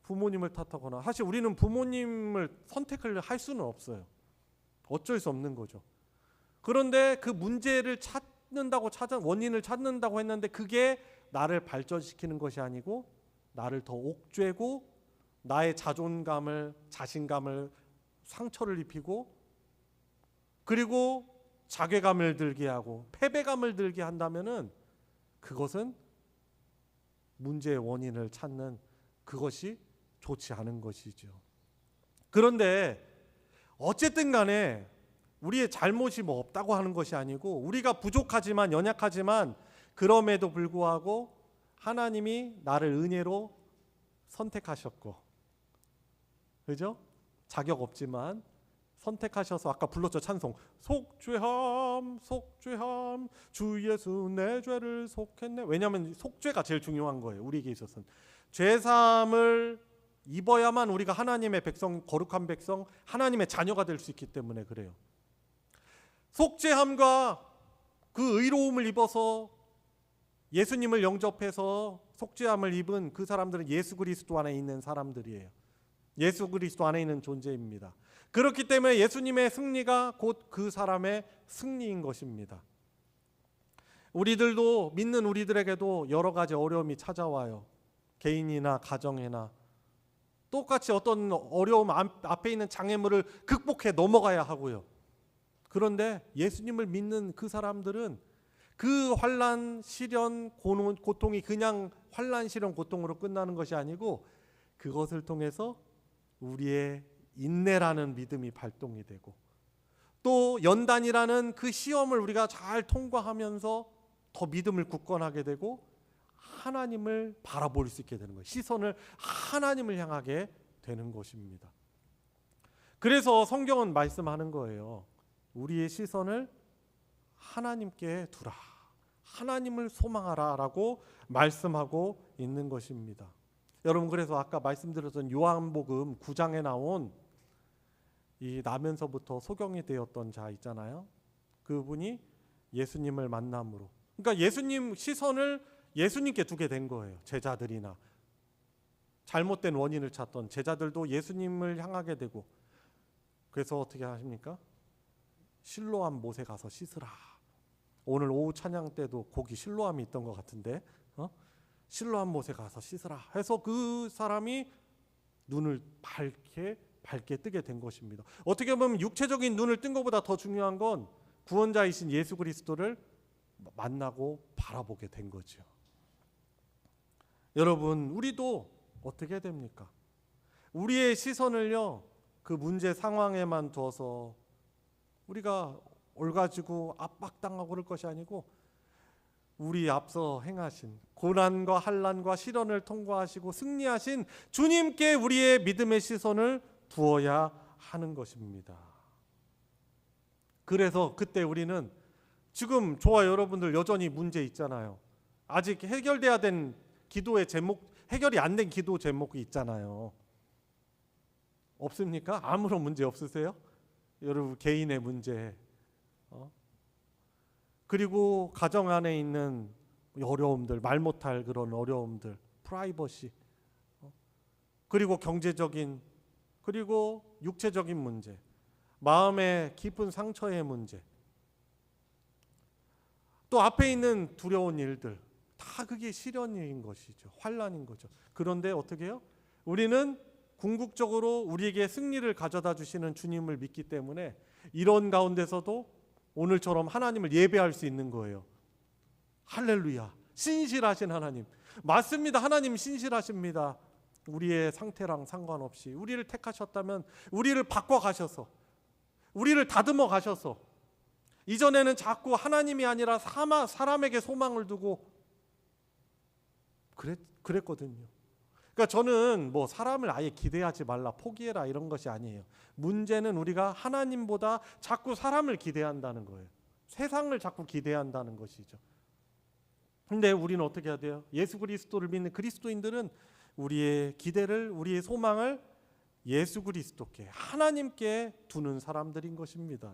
[SPEAKER 1] 부모님을 탓하거나, 사실 우리는 부모님을 선택을 할 수는 없어요. 어쩔 수 없는 거죠. 그런데 그 문제를 원인을 찾는다고 했는데 그게 나를 발전시키는 것이 아니고 나를 더 옥죄고 나의 자신감을 상처를 입히고 그리고 자괴감을 들게 하고 패배감을 들게 한다면은 그것은 문제의 원인을 찾는 그것이 좋지 않은 것이죠. 그런데 어쨌든 간에 우리의 잘못이 없다고 하는 것이 아니고 우리가 부족하지만 연약하지만 그럼에도 불구하고 하나님이 나를 은혜로 선택하셨고, 그죠? 자격 없지만 선택하셔서 아까 불렀죠, 찬송. 속죄함 속죄함 주 예수 내 죄를 속했네. 왜냐하면 속죄가 제일 중요한 거예요. 우리에게 있어서는 죄사함을 입어야만 우리가 하나님의 백성, 거룩한 백성, 하나님의 자녀가 될 수 있기 때문에 그래요. 속죄함과 그 의로움을 입어서 예수님을 영접해서 속죄함을 입은 그 사람들은 예수 그리스도 안에 있는 사람들이에요. 예수 그리스도 안에 있는 존재입니다. 그렇기 때문에 예수님의 승리가 곧 그 사람의 승리인 것입니다. 우리들도, 믿는 우리들에게도 여러 가지 어려움이 찾아와요. 개인이나 가정이나 똑같이 어떤 어려움 앞에 있는 장애물을 극복해 넘어가야 하고요. 그런데 예수님을 믿는 그 사람들은 그 환난, 시련, 고통이 그냥 환난, 시련, 고통으로 끝나는 것이 아니고 그것을 통해서 우리의 인내라는 믿음이 발동이 되고 또 연단이라는 그 시험을 우리가 잘 통과하면서 더 믿음을 굳건하게 되고 하나님을 바라볼 수 있게 되는 거예요. 시선을 하나님을 향하게 되는 것입니다. 그래서 성경은 말씀하는 거예요. 우리의 시선을 하나님께 두라, 하나님을 소망하라 라고 말씀하고 있는 것입니다. 여러분, 그래서 아까 말씀드렸던 요한복음 9장에 나온 이 나면서부터 소경이 되었던 자 있잖아요. 그분이 예수님을 만남으로, 그러니까 예수님 시선을 예수님께 두게 된 거예요. 제자들이나 잘못된 원인을 찾던 제자들도 예수님을 향하게 되고, 그래서 어떻게 하십니까? 실로암 못에 가서 씻으라. 오늘 오후 찬양 때도 거기 실로암이 있던 것 같은데, 실로암 못에 가서 씻으라 해서 그 사람이 눈을 밝게 뜨게 된 것입니다. 어떻게 보면 육체적인 눈을 뜬 것보다 더 중요한 건 구원자이신 예수 그리스도를 만나고 바라보게 된 거죠. 여러분, 우리도 어떻게 됩니까? 우리의 시선을요, 그 문제 상황에만 둬서 우리가 올가지고 압박당하고 그럴 것이 아니고 우리 앞서 행하신 고난과 환난과 시련을 통과하시고 승리하신 주님께 우리의 믿음의 시선을 두어야 하는 것입니다. 그래서 그때 우리는 지금 저와 여러분들 여전히 문제 있잖아요. 아직 해결돼야 된 기도의 제목, 해결이 안 된 기도 제목이 있잖아요. 없습니까? 아무런 문제 없으세요? 여러분 개인의 문제, 그리고 가정 안에 있는 어려움들, 말 못할 그런 어려움들, 프라이버시, 그리고 경제적인, 그리고 육체적인 문제, 마음의 깊은 상처의 문제, 또 앞에 있는 두려운 일들, 다 그게 시련인 것이죠. 환난인 거죠. 그런데 어떻게 해요? 우리는 궁극적으로 우리에게 승리를 가져다 주시는 주님을 믿기 때문에 이런 가운데서도 오늘처럼 하나님을 예배할 수 있는 거예요. 할렐루야. 신실하신 하나님. 맞습니다. 하나님 신실하십니다. 우리의 상태랑 상관없이 우리를 택하셨다면 우리를 바꿔 가셔서, 우리를 다듬어 가셔서, 이전에는 자꾸 하나님이 아니라 사람에게 소망을 두고 그랬거든요. 그러니까 저는 뭐 사람을 아예 기대하지 말라, 포기해라 이런 것이 아니에요. 문제는 우리가 하나님보다 자꾸 사람을 기대한다는 거예요. 세상을 자꾸 기대한다는 것이죠. 근데 우리는 어떻게 해야 돼요? 예수 그리스도를 믿는 그리스도인들은 우리의 기대를, 우리의 소망을 예수 그리스도께, 하나님께 두는 사람들인 것입니다.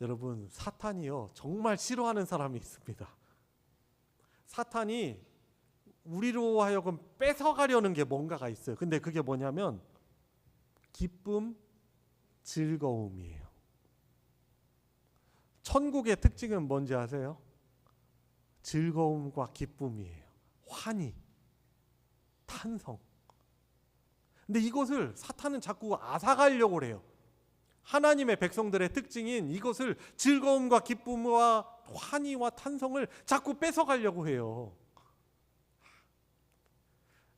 [SPEAKER 1] 여러분, 사탄이요 정말 싫어하는 사람이 있습니다. 사탄이 우리로 하여금 뺏어가려는 게 뭔가가 있어요. 근데 그게 뭐냐면 기쁨, 즐거움이에요. 천국의 특징은 뭔지 아세요? 즐거움과 기쁨이에요. 환희, 탄성. 근데 이것을 사탄은 자꾸 앗아가려고 해요. 하나님의 백성들의 특징인 이것을, 즐거움과 기쁨과 환희와 탄성을 자꾸 뺏어가려고 해요.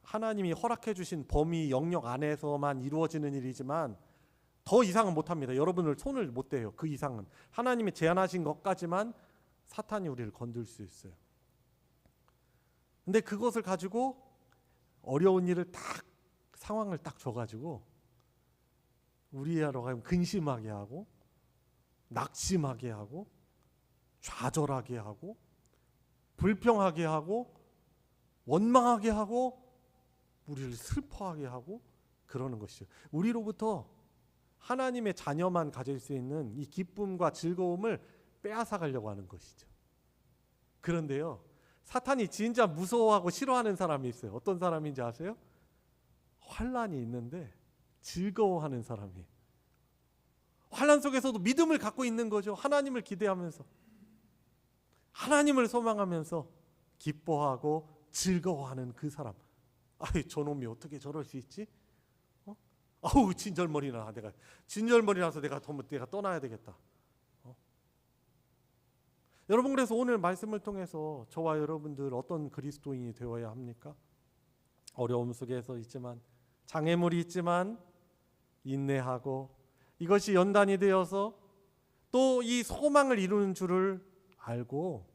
[SPEAKER 1] 하나님이 허락해 주신 범위 영역 안에서만 이루어지는 일이지만 더 이상은 못합니다. 여러분을 손을 못 대요. 그 이상은 하나님이 제안하신 것까지만 사탄이 우리를 건들 수 있어요. 근데 그것을 가지고 어려운 일을 딱, 상황을 딱 줘가지고 우리로 하여금 근심하게 하고, 낙심하게 하고, 좌절하게 하고, 불평하게 하고, 원망하게 하고, 우리를 슬퍼하게 하고 그러는 것이죠. 우리로부터 하나님의 자녀만 가질 수 있는 이 기쁨과 즐거움을 빼앗아 가려고 하는 것이죠. 그런데요, 사탄이 진짜 무서워하고 싫어하는 사람이 있어요. 어떤 사람인지 아세요? 환난이 있는데 즐거워하는 사람이에요. 환난 속에서도 믿음을 갖고 있는 거죠. 하나님을 기대하면서, 하나님을 소망하면서 기뻐하고 즐거워하는 그 사람. 아이, 저놈이 어떻게 저럴 수 있지? 아우, 진절머리 나서 내가 떠나야 되겠다. 여러분, 그래서 오늘 말씀을 통해서 저와 여러분들 어떤 그리스도인이 되어야 합니까? 어려움 속에서 있지만, 장애물이 있지만 인내하고, 이것이 연단이 되어서 또 이 소망을 이루는 줄을 알고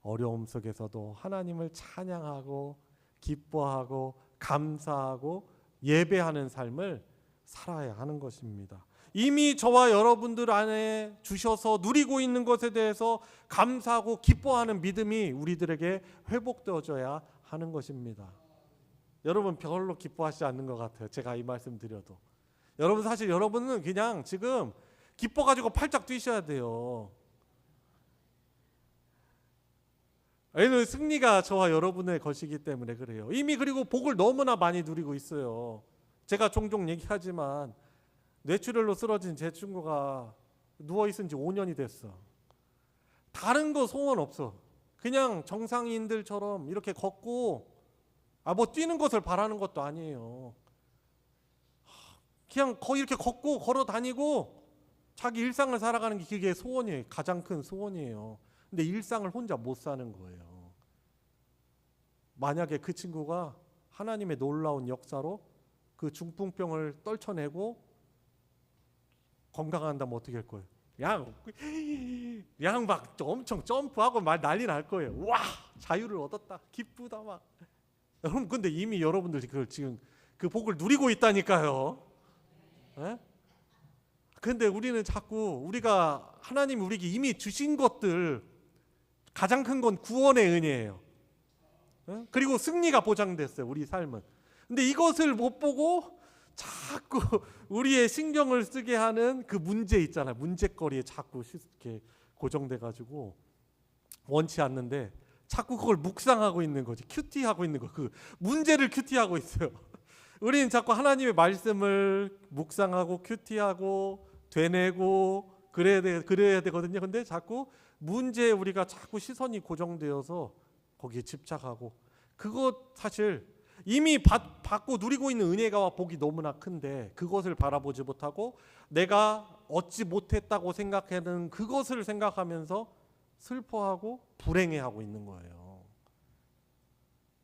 [SPEAKER 1] 어려움 속에서도 하나님을 찬양하고 기뻐하고 감사하고 예배하는 삶을 살아야 하는 것입니다. 이미 저와 여러분들 안에 주셔서 누리고 있는 것에 대해서 감사하고 기뻐하는 믿음이 우리들에게 회복되어져야 하는 것입니다. 여러분 별로 기뻐하시지 않는 것 같아요. 제가 이 말씀 드려도. 여러분, 사실 여러분은 그냥 지금 기뻐가지고 팔짝 뛰셔야 돼요. 왜냐하면 승리가 저와 여러분의 것이기 때문에 그래요. 이미 그리고 복을 너무나 많이 누리고 있어요. 제가 종종 얘기하지만 뇌출혈로 쓰러진 제 친구가 누워있은 지 5년이 됐어. 다른 거 소원 없어. 그냥 정상인들처럼 이렇게 걷고 뭐 뛰는 것을 바라는 것도 아니에요. 그냥 이렇게 걷고 걸어 다니고 자기 일상을 살아가는 게 그게 소원이에요. 가장 큰 소원이에요. 근데 일상을 혼자 못 사는 거예요. 만약에 그 친구가 하나님의 놀라운 역사로 그 중풍병을 떨쳐내고 건강한다면 어떻게 할 거예요? 막 엄청 점프하고 막 난리 날 거예요. 와, 자유를 얻었다, 기쁘다 막. 여러분, 근데 이미 여러분들이 그걸 지금 그 복을 누리고 있다니까요. 예? 근데 우리는 자꾸 우리가 하나님이 우리에게 이미 주신 것들, 가장 큰 건 구원의 은혜예요. 예? 그리고 승리가 보장됐어요, 우리 삶은. 근데 이것을 못 보고 자꾸 우리의 신경을 쓰게 하는 그 문제 있잖아요. 문제거리에 자꾸 이렇게 고정돼 가지고 원치 않는데 자꾸 그걸 묵상하고 있는 거지. 큐티하고 있는 거. 그 문제를 큐티하고 있어요. 우리는 자꾸 하나님의 말씀을 묵상하고 큐티하고 되뇌고 그래야 되거든요. 근데 자꾸 문제에 우리가 자꾸 시선이 고정되어서 거기에 집착하고, 그것 사실 이미 받고 누리고 있는 은혜가 복이 너무나 큰데 그것을 바라보지 못하고 내가 얻지 못했다고 생각하는 그것을 생각하면서 슬퍼하고 불행해하고 있는 거예요.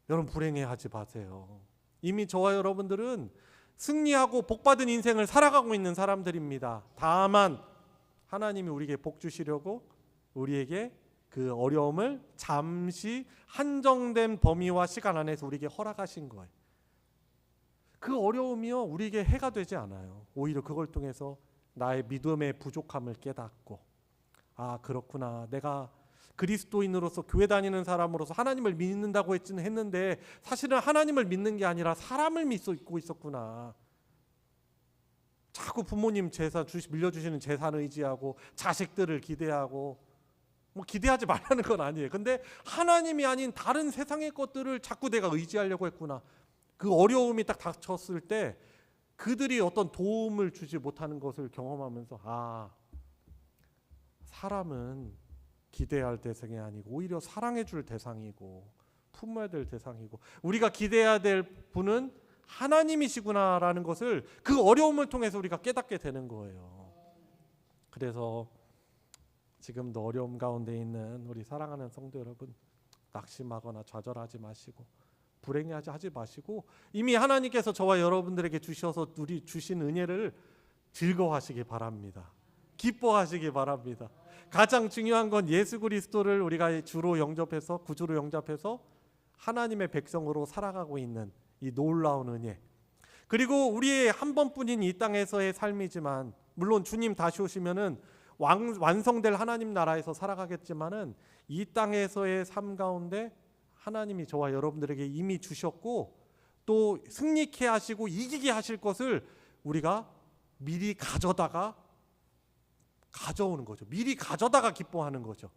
[SPEAKER 1] 여러분, 불행해하지 마세요. 이미 저와 여러분들은 승리하고 복받은 인생을 살아가고 있는 사람들입니다. 다만 하나님이 우리에게 복 주시려고 우리에게 그 어려움을 잠시 한정된 범위와 시간 안에서 우리에게 허락하신 거예요. 그 어려움이요, 우리에게 해가 되지 않아요. 오히려 그걸 통해서 나의 믿음의 부족함을 깨닫고, 그렇구나, 내가 그리스도인으로서 교회 다니는 사람으로서 하나님을 믿는다고 했는데 사실은 하나님을 믿는 게 아니라 사람을 믿고 있었구나. 자꾸 부모님 재산 밀려주시는 재산 의지하고 자식들을 기대하고, 기대하지 말라는 건 아니에요. 근데 하나님이 아닌 다른 세상의 것들을 자꾸 내가 의지하려고 했구나. 그 어려움이 딱 닥쳤을 때 그들이 어떤 도움을 주지 못하는 것을 경험하면서 사람은 기대할 대상이 아니고 오히려 사랑해 줄 대상이고 품어야 될 대상이고 우리가 기대해야 될 분은 하나님이시구나라는 것을 그 어려움을 통해서 우리가 깨닫게 되는 거예요. 그래서 지금도 어려움 가운데 있는 우리 사랑하는 성도 여러분, 낙심하거나 좌절하지 마시고 불행해하지 마시고 이미 하나님께서 저와 여러분들에게 주신 은혜를 즐거워하시기 바랍니다. 기뻐하시기 바랍니다. 가장 중요한 건 예수 그리스도를 우리가 주로 영접해서, 구주로 영접해서 하나님의 백성으로 살아가고 있는 이 놀라운 은혜, 그리고 우리의 한 번뿐인 이 땅에서의 삶이지만 물론 주님 다시 오시면은 완성될 하나님 나라에서 살아가겠지만은 이 땅에서의 삶 가운데 하나님이 저와 여러분들에게 이미 주셨고 또 승리케 하시고 이기게 하실 것을 우리가 미리 가져오는 거죠. 미리 가져다가 기뻐하는 거죠.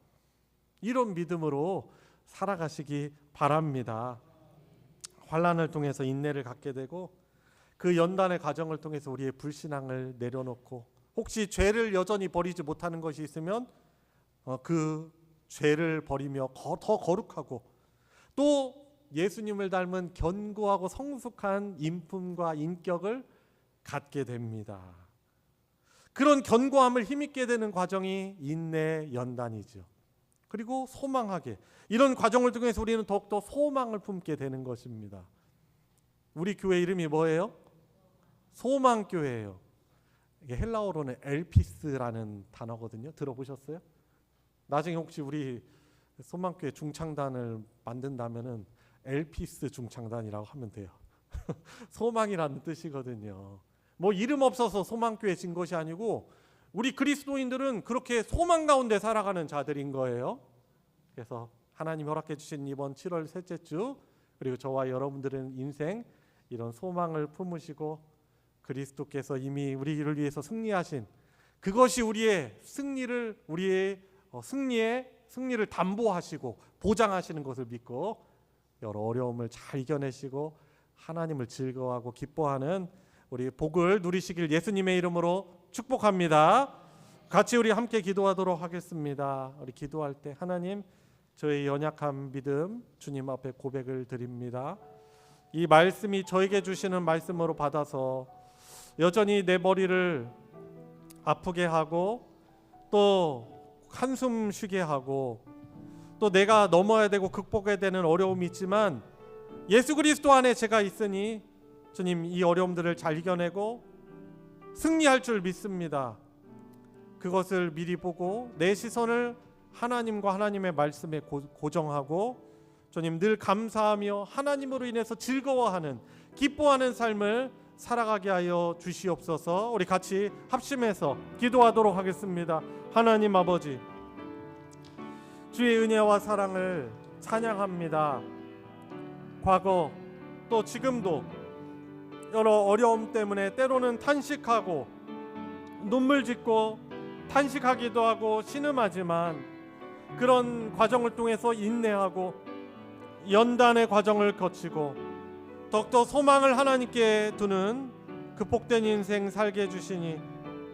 [SPEAKER 1] 이런 믿음으로 살아가시기 바랍니다. 환난을 통해서 인내를 갖게 되고 그 연단의 과정을 통해서 우리의 불신앙을 내려놓고 혹시 죄를 여전히 버리지 못하는 것이 있으면 그 죄를 버리며 더 거룩하고 또 예수님을 닮은 견고하고 성숙한 인품과 인격을 갖게 됩니다. 그런 견고함을 힘있게 되는 과정이 인내 연단이죠. 그리고 소망하게, 이런 과정을 통해서 우리는 더욱더 소망을 품게 되는 것입니다. 우리 교회 이름이 뭐예요? 소망교회예요. 이게 헬라어로는 엘피스라는 단어거든요. 들어보셨어요? 나중에 혹시 우리 소망교회 중창단을 만든다면은 엘피스 중창단이라고 하면 돼요. 소망이라는 뜻이거든요. 이름 없어서 소망교회 진 것이 아니고 우리 그리스도인들은 그렇게 소망 가운데 살아가는 자들인 거예요. 그래서 하나님 허락해 주신 이번 7월 셋째 주, 그리고 저와 여러분들은 인생 이런 소망을 품으시고 그리스도께서 이미 우리를 위해서 승리하신 그것이 우리의 승리의 승리를 담보하시고 보장하시는 것을 믿고 여러 어려움을 잘 이겨내시고 하나님을 즐거워하고 기뻐하는 우리 복을 누리시길 예수님의 이름으로 축복합니다. 같이 우리 함께 기도하도록 하겠습니다. 우리 기도할 때 하나님, 저의 연약한 믿음 주님 앞에 고백을 드립니다. 이 말씀이 저에게 주시는 말씀으로 받아서 여전히 내 머리를 아프게 하고 또 한숨 쉬게 하고 또 내가 넘어야 되고 극복해야 되는 어려움이 있지만 예수 그리스도 안에 제가 있으니 주님 이 어려움들을 잘 이겨내고 승리할 줄 믿습니다. 그것을 미리 보고 내 시선을 하나님과 하나님의 말씀에 고정하고 주님 늘 감사하며 하나님으로 인해서 즐거워하는 기뻐하는 삶을 살아가게 하여 주시옵소서. 우리 같이 합심해서 기도하도록 하겠습니다. 하나님 아버지, 주의 은혜와 사랑을 찬양합니다. 과거 또 지금도 여러 어려움 때문에 때로는 탄식하고 눈물 짓고 탄식하기도 하고 신음하지만 그런 과정을 통해서 인내하고 연단의 과정을 거치고 더욱더 소망을 하나님께 두는 극복된 인생 살게 해주시니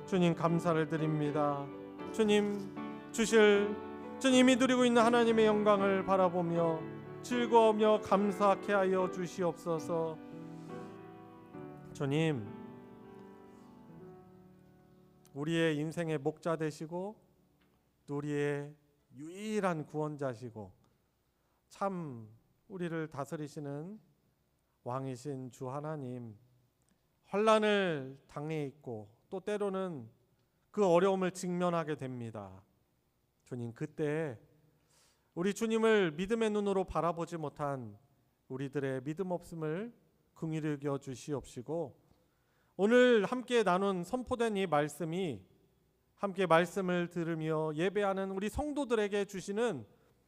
[SPEAKER 1] 주님 감사를 드립니다. 주님 주실 주님이 누리고 있는 하나님의 영광을 바라보며 즐거우며 감사케 하여 주시옵소서. 주님 우리의 인생의 목자 되시고 우리의 유일한 구원자시고 참 우리를 다스리시는 왕이신 주 하나님, 환난을 당해 있고 또 때로는 그 어려움을 직면하게 됩니다. 주님 그때 우리 주님을 믿음의 눈으로 바라보지 못한 우리들의 믿음 없음을 긍휼히 여겨 주시옵시고 오늘 함께 나눈 선포된 이 말씀이 함께 말씀을 들으며 예배하는 우리 성도들에게 주시는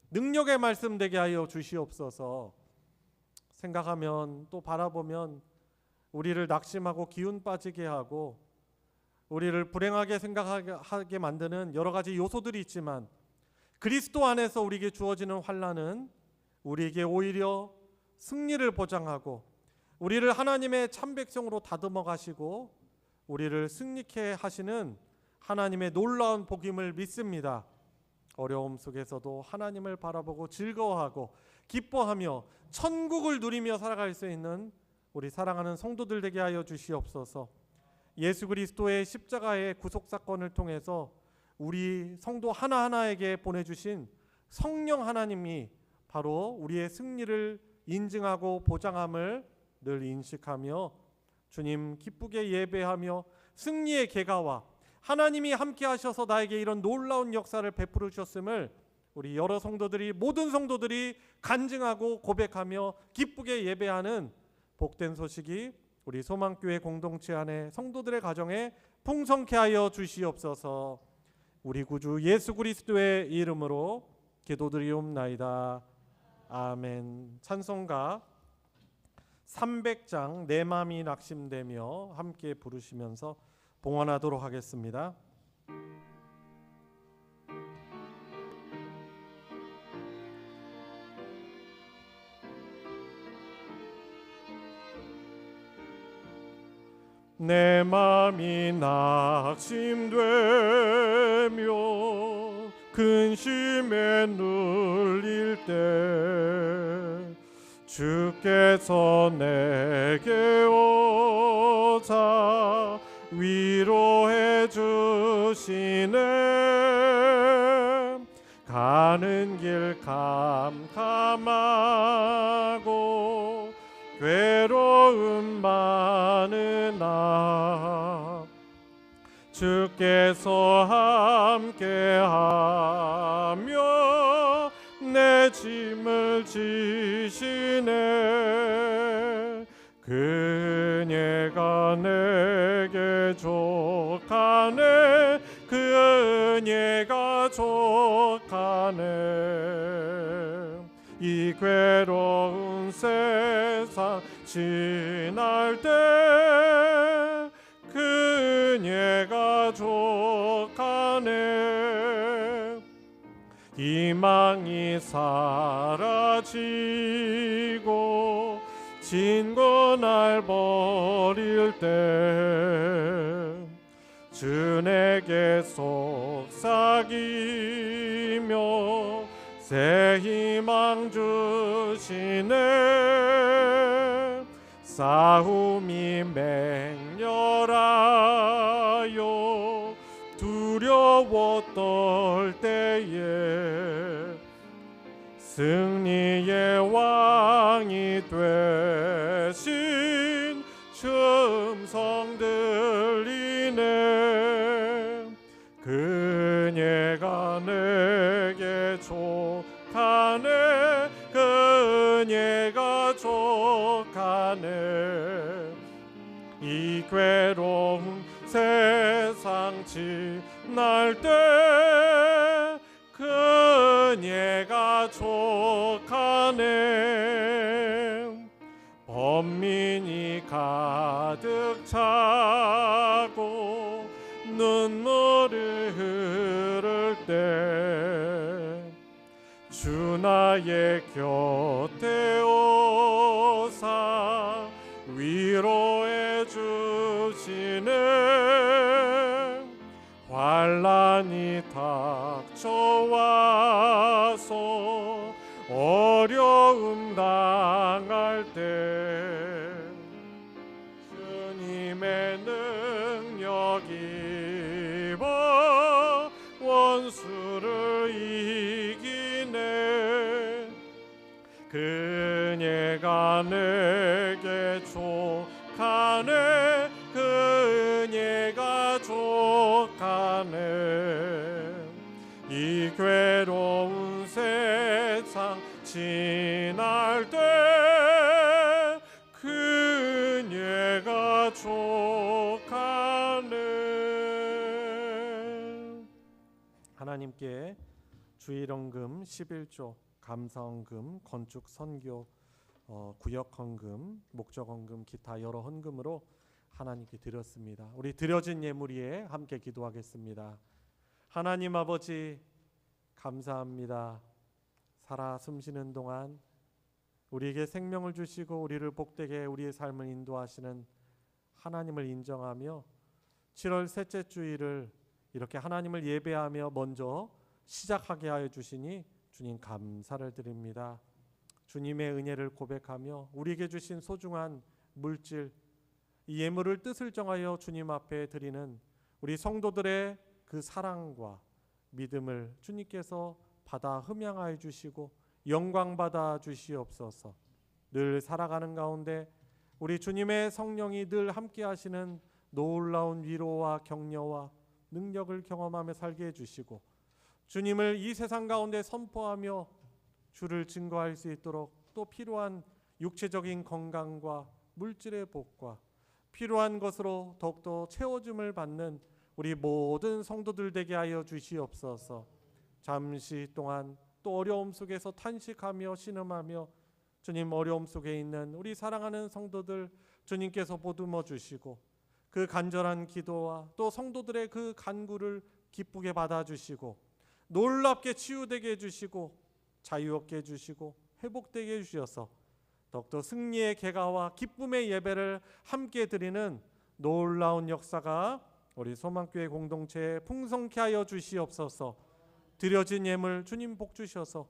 [SPEAKER 1] 능력의 말씀 되게 하여 주시옵소서. 생각하면 또 바라보면 우리를 낙심하고 기운 빠지게 하고 우리를 불행하게 생각하게 만드는 여러 가지 요소들이 있지만 그리스도 안에서 우리에게 주어지는 환난은 우리에게 오히려 승리를 보장하고 우리를 하나님의 참 백성으로 다듬어 가시고 우리를 승리케 하시는 하나님의 놀라운 복임을 믿습니다. 어려움 속에서도 하나님을 바라보고 즐거워하고 기뻐하며 천국을 누리며 살아갈 수 있는 우리 사랑하는 성도들 되게 하여 주시옵소서. 예수 그리스도의 십자가의 구속 사건을 통해서 우리 성도 하나하나에게 보내주신 성령 하나님이 바로 우리의 승리를 인증하고 보장함을 늘 인식하며 주님 기쁘게 예배하며 승리의 계가와 하나님이 함께 하셔서 나에게 이런 놀라운 역사를 베풀어 주셨음을 우리 여러 성도들이 모든 성도들이 간증하고 고백하며 기쁘게 예배하는 복된 소식이 우리 소망교회 공동체 안에 성도들의 가정에 풍성케 하여 주시옵소서. 우리 구주 예수 그리스도의 이름으로 기도드리옵나이다. 아멘. 찬송가 300장 내 맘이 낙심되며 함께 부르시면서 봉헌하도록 하겠습니다. 내 맘이 낙심되며 근심에 눌릴 때 주께서 내게 오사 위로해 주시네. 가는 길 캄캄하고 괴로움 많으나 주께서 함께하며 내 짐을 지시네. 그녀가 내게 족하네. 그 은혜가 족하네. 이 괴로운 세상 지날 때 그녀가 족하네. 희망이 사라지고 진고 날 버릴 때 주 내게 속삭이며 새 희망 주시네. 싸움이 맹렬하여 두려워 떨 때에 승리의 왕이 되신 춤성 들리네. 그녀가 내게 족하네. 그녀가 족하네. 이 괴로운 세상 지날 때 그녀가 족하네. 범민이 가득 차고 눈물이 흐를 때 주 나의 곁에 오사 위로해 주시네. 환난이 닥쳐와서 어려움 당할 때 주님의 능력 입어 원수를 이기네. 그녀가 내게 족하네. 그녀가 족하네. 이 괴로운 세상 지날 때 그녀가 족하네. 하나님께 주일헌금 11조, 감사헌금, 건축 선교, 구역헌금, 목적헌금, 기타 여러 헌금으로 하나님께 드렸습니다. 우리 드려진 예물 위에 함께 기도하겠습니다. 하나님 아버지, 감사합니다. 살아 숨쉬는 동안 우리에게 생명을 주시고 우리를 복되게 우리의 삶을 인도하시는 하나님을 인정하며 7월 셋째 주일을 이렇게 하나님을 예배하며 먼저 시작하게 하여 주시니 주님 감사를 드립니다. 주님의 은혜를 고백하며 우리에게 주신 소중한 물질, 이 예물을 뜻을 정하여 주님 앞에 드리는 우리 성도들의 그 사랑과 믿음을 주님께서 받아 흠양하여 주시고 영광 받아 주시옵소서. 늘 살아가는 가운데 우리 주님의 성령이 늘 함께 하시는 놀라운 위로와 격려와 능력을 경험하며 살게 해주시고 주님을 이 세상 가운데 선포하며 주를 증거할 수 있도록 또 필요한 육체적인 건강과 물질의 복과 필요한 것으로 더욱더 채워줌을 받는 우리 모든 성도들 되게 하여 주시옵소서. 잠시 동안 또 어려움 속에서 탄식하며 신음하며 주님 어려움 속에 있는 우리 사랑하는 성도들 주님께서 보듬어 주시고 그 간절한 기도와 또 성도들의 그 간구를 기쁘게 받아주시고 놀랍게 치유되게 해주시고 자유롭게 해주시고 회복되게 해주셔서 더욱더 승리의 계가와 기쁨의 예배를 함께 드리는 놀라운 역사가 우리 소망교회 공동체에 풍성케 하여 주시옵소서. 드려진 예물 주님 복 주셔서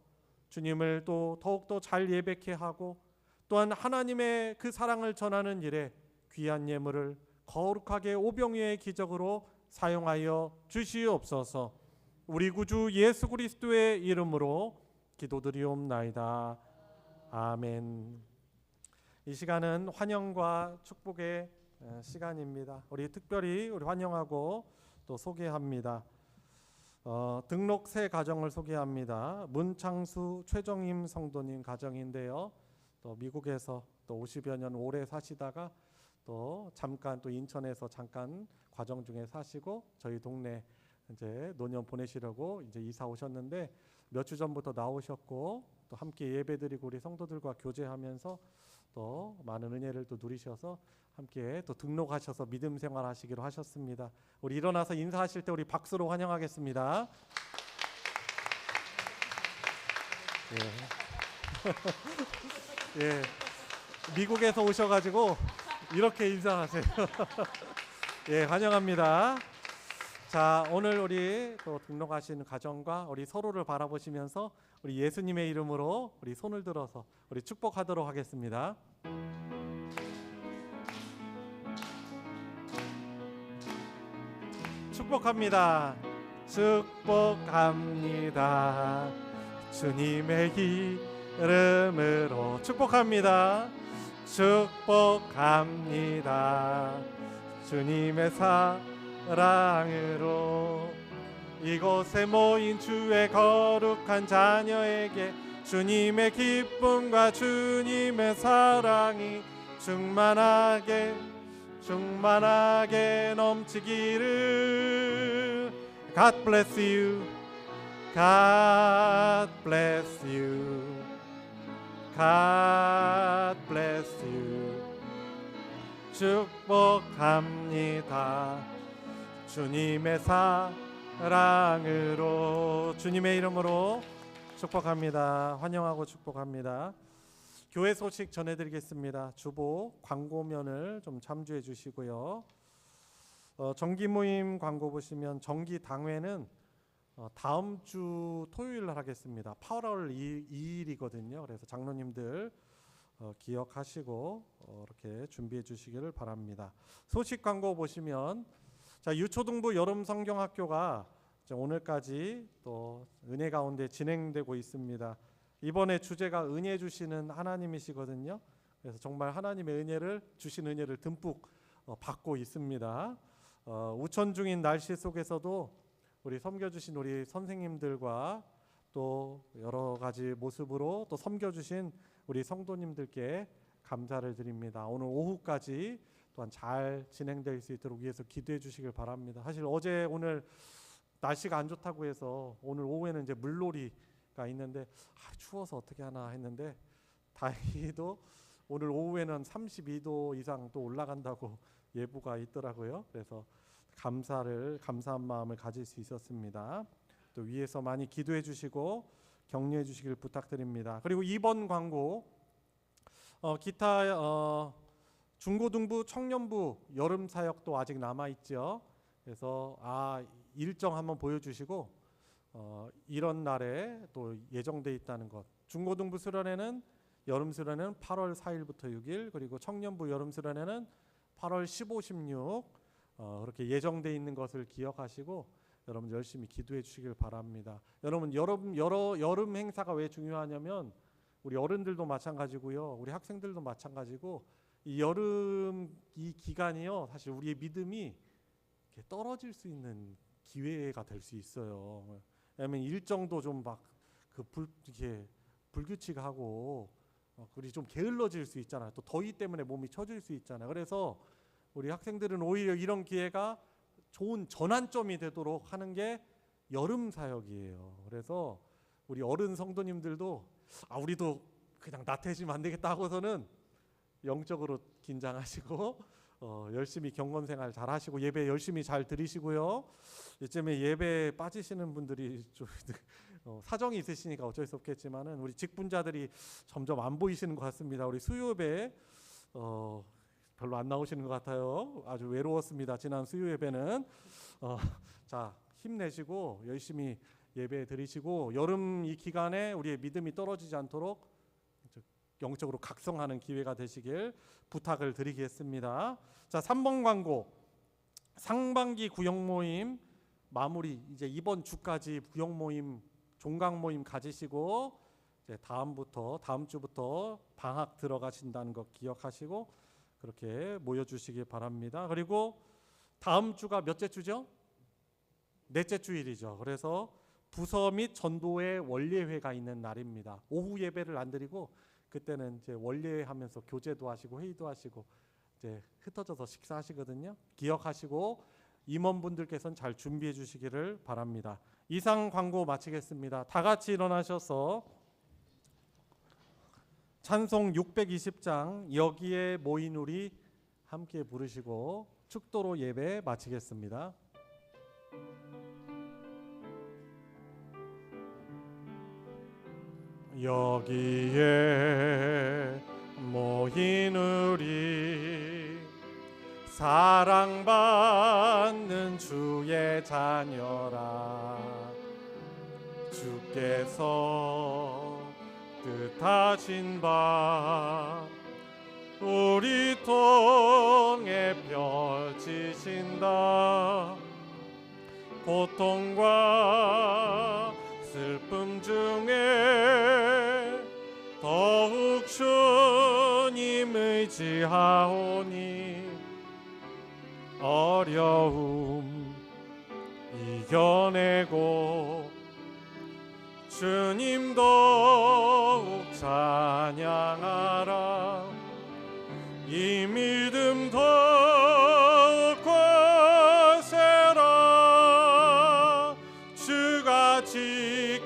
[SPEAKER 1] 주님을 또 더욱더 잘 예배케 하고 또한 하나님의 그 사랑을 전하는 일에 귀한 예물을 거룩하게 오병이의 기적으로 사용하여 주시옵소서. 우리 구주 예수 그리스도의 이름으로 기도드리옵나이다. 아멘. 이 시간은 환영과 축복의 시간입니다. 우리 특별히 우리 환영하고 또 소개합니다. 등록 새 가정을 소개합니다. 문창수 최정임 성도님 가정인데요. 또 미국에서 또 50여 년 오래 사시다가 또 잠깐 또 인천에서 잠깐 과정 중에 사시고 저희 동네 이제 노년 보내시려고 이제 이사 오셨는데 몇 주 전부터 나오셨고 또 함께 예배드리고 우리 성도들과 교제하면서 또 많은 은혜를 또 누리셔서 함께 또 등록하셔서 믿음 생활하시기로 하셨습니다. 우리 일어나서 인사하실 때 우리 박수로 환영하겠습니다. 예. 예. 미국에서 오셔가지고 이렇게 인사하세요. 예, 환영합니다. 자, 오늘 우리 또 등록하신 가정과 우리 서로를 바라보시면서 우리 예수님의 이름으로 우리 손을 들어서 우리 축복하도록 하겠습니다. 축복합니다. 축복합니다. 주님의 이름으로 축복합니다. 축복합니다. 주님의 사랑으로 이곳에 모인 주의 거룩한 자녀에게 주님의 기쁨과 주님의 사랑이 충만하게 넘치기를. God bless you. God bless you. God bless you. 축복합니다. 주님의 사랑으로 주님의 이름으로 축복합니다. 환영하고 축복합니다. 교회 소식 전해드리겠습니다. 주보 광고면을 좀 참조해 주시고요. 정기 모임 광고 보시면 정기 당회는 다음 주 토요일 날 하겠습니다. 8월 2일이거든요. 그래서 장로님들 기억하시고 이렇게 준비해 주시기를 바랍니다. 소식 광고 보시면 자, 유초등부 여름 성경학교가 오늘까지 또 은혜 가운데 진행되고 있습니다. 이번에 주제가 은혜 주시는 하나님이시거든요. 그래서 정말 하나님의 은혜를 주신 은혜를 듬뿍 받고 있습니다. 우천 중인 날씨 속에서도 우리 섬겨주신 우리 선생님들과 또 여러 가지 모습으로 또 섬겨주신 우리 성도님들께 감사를 드립니다. 오늘 오후까지 또한 잘 진행될 수 있도록 위해서 기도해 주시길 바랍니다. 사실 어제 오늘 날씨가 안 좋다고 해서 오늘 오후에는 이제 물놀이가 있는데 추워서 어떻게 하나 했는데 다행히도 오늘 오후에는 32도 이상 또 올라간다고 예보가 있더라고요. 그래서 감사한 마음을 가질 수 있었습니다. 또 위에서 많이 기도해 주시고 격려해 주시길 부탁드립니다. 그리고 이번 광고 기타 중고등부 청년부 여름 사역도 아직 남아 있죠. 그래서 일정 한번 보여주시고 이런 날에 또 예정돼 있다는 것. 중고등부 수련회는 여름 수련회는 8월 4일부터 6일, 그리고 청년부 여름 수련회는 8월 15, 16 그렇게 예정돼 있는 것을 기억하시고 여러분 열심히 기도해 주시길 바랍니다. 여러분 여름 행사가 왜 중요하냐면 우리 어른들도 마찬가지고요, 우리 학생들도 마찬가지고 이 여름 이 기간이요 사실 우리의 믿음이 이렇게 떨어질 수 있는 기회가 될 수 있어요. 왜냐하면 일정도 좀 막 이렇게 불규칙하고 우리 좀 게을러질 수 있잖아요. 또 더위 때문에 몸이 처질 수 있잖아요. 그래서 우리 학생들은 오히려 이런 기회가 좋은 전환점이 되도록 하는 게 여름 사역이에요. 그래서 우리 어른 성도님들도 우리도 그냥 나태해지면 안 되겠다 하고서는 영적으로 긴장하시고 열심히 경건 생활 잘 하시고 예배 열심히 잘 드리시고요. 이쯤에 예배에 빠지시는 분들이 좀 사정이 있으시니까 어쩔 수 없겠지만은 우리 직분자들이 점점 안 보이시는 것 같습니다. 우리 수요 예배 별로 안 나오시는 것 같아요. 아주 외로웠습니다. 지난 수요 예배는 자 힘내시고 열심히 예배 드리시고 여름 이 기간에 우리의 믿음이 떨어지지 않도록 영적으로 각성하는 기회가 되시길 부탁을 드리겠습니다. 자, 3번 광고. 상반기 구역 모임 마무리 이제 이번 주까지 구역 모임 종강 모임 가지시고 이제 다음 주부터 방학 들어가신다는 거 기억하시고 그렇게 모여 주시기 바랍니다. 그리고 다음 주가 몇째 주죠? 넷째 주일이죠. 그래서 부서 및 전도회 원례회가 있는 날입니다. 오후 예배를 안 드리고 그때는 이제 원례하면서 교제도 하시고 회의도 하시고 이제 흩어져서 식사하시거든요. 기억하시고 임원분들께서는 잘 준비해 주시기를 바랍니다. 이상 광고 마치겠습니다. 다 같이 일어나셔서 찬송 620장 여기에 모인 우리 함께 부르시고 축도로 예배 마치겠습니다. 여기에 모인 우리 사랑받는 주의 주의 자녀라. 주께서 뜻하신 바 우리 통해 펼치신다. 고통과 슬픔 중에 더욱 주님 의지하오니 어려움 이겨내고 주님 더욱 찬양하라. 이 믿음 더욱 과세라. 주가 지켜주신다.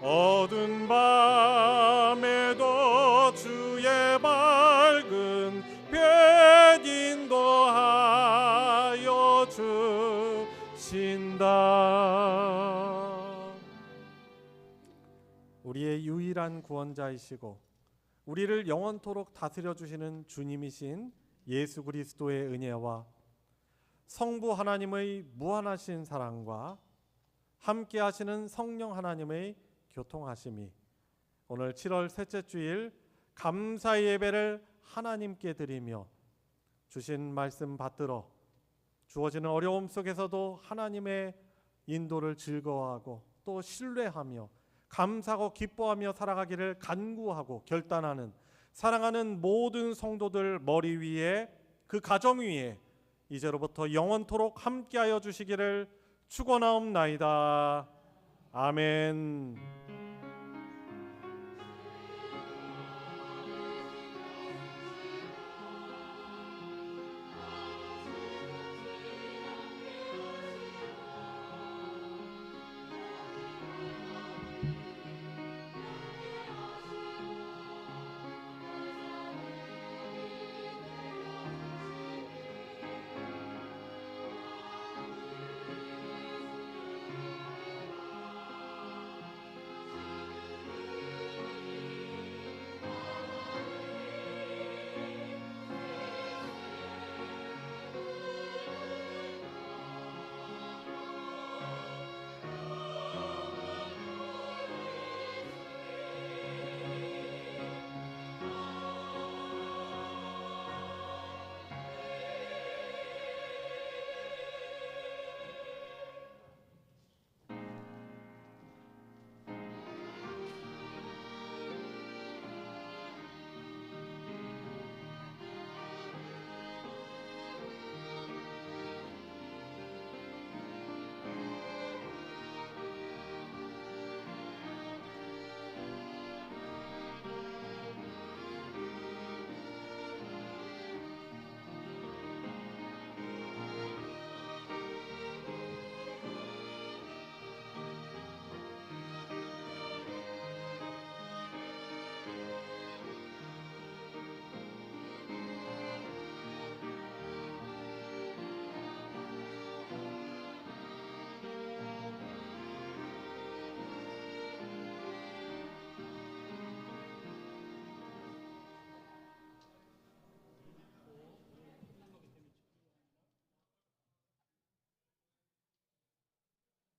[SPEAKER 1] 어두운 밤에도 주의 밝은 빛 인도하여 주신다. 우리의 유일한 구원자이시고 우리를 영원토록 다스려 주시는 주님이신 예수 그리스도의 은혜와 성부 하나님의 무한하신 사랑과 함께 하시는 성령 하나님의 교통하심이 오늘 7월 셋째 주일 감사 예배를 하나님께 드리며 주신 말씀 받들어 주어지는 어려움 속에서도 하나님의 인도를 즐거워하고 또 신뢰하며 감사하고 기뻐하며 살아가기를 간구하고 결단하는 사랑하는 모든 성도들 머리 위에 그 가정 위에 이제로부터 영원토록 함께하여 주시기를 축원하옵나이다. 아멘.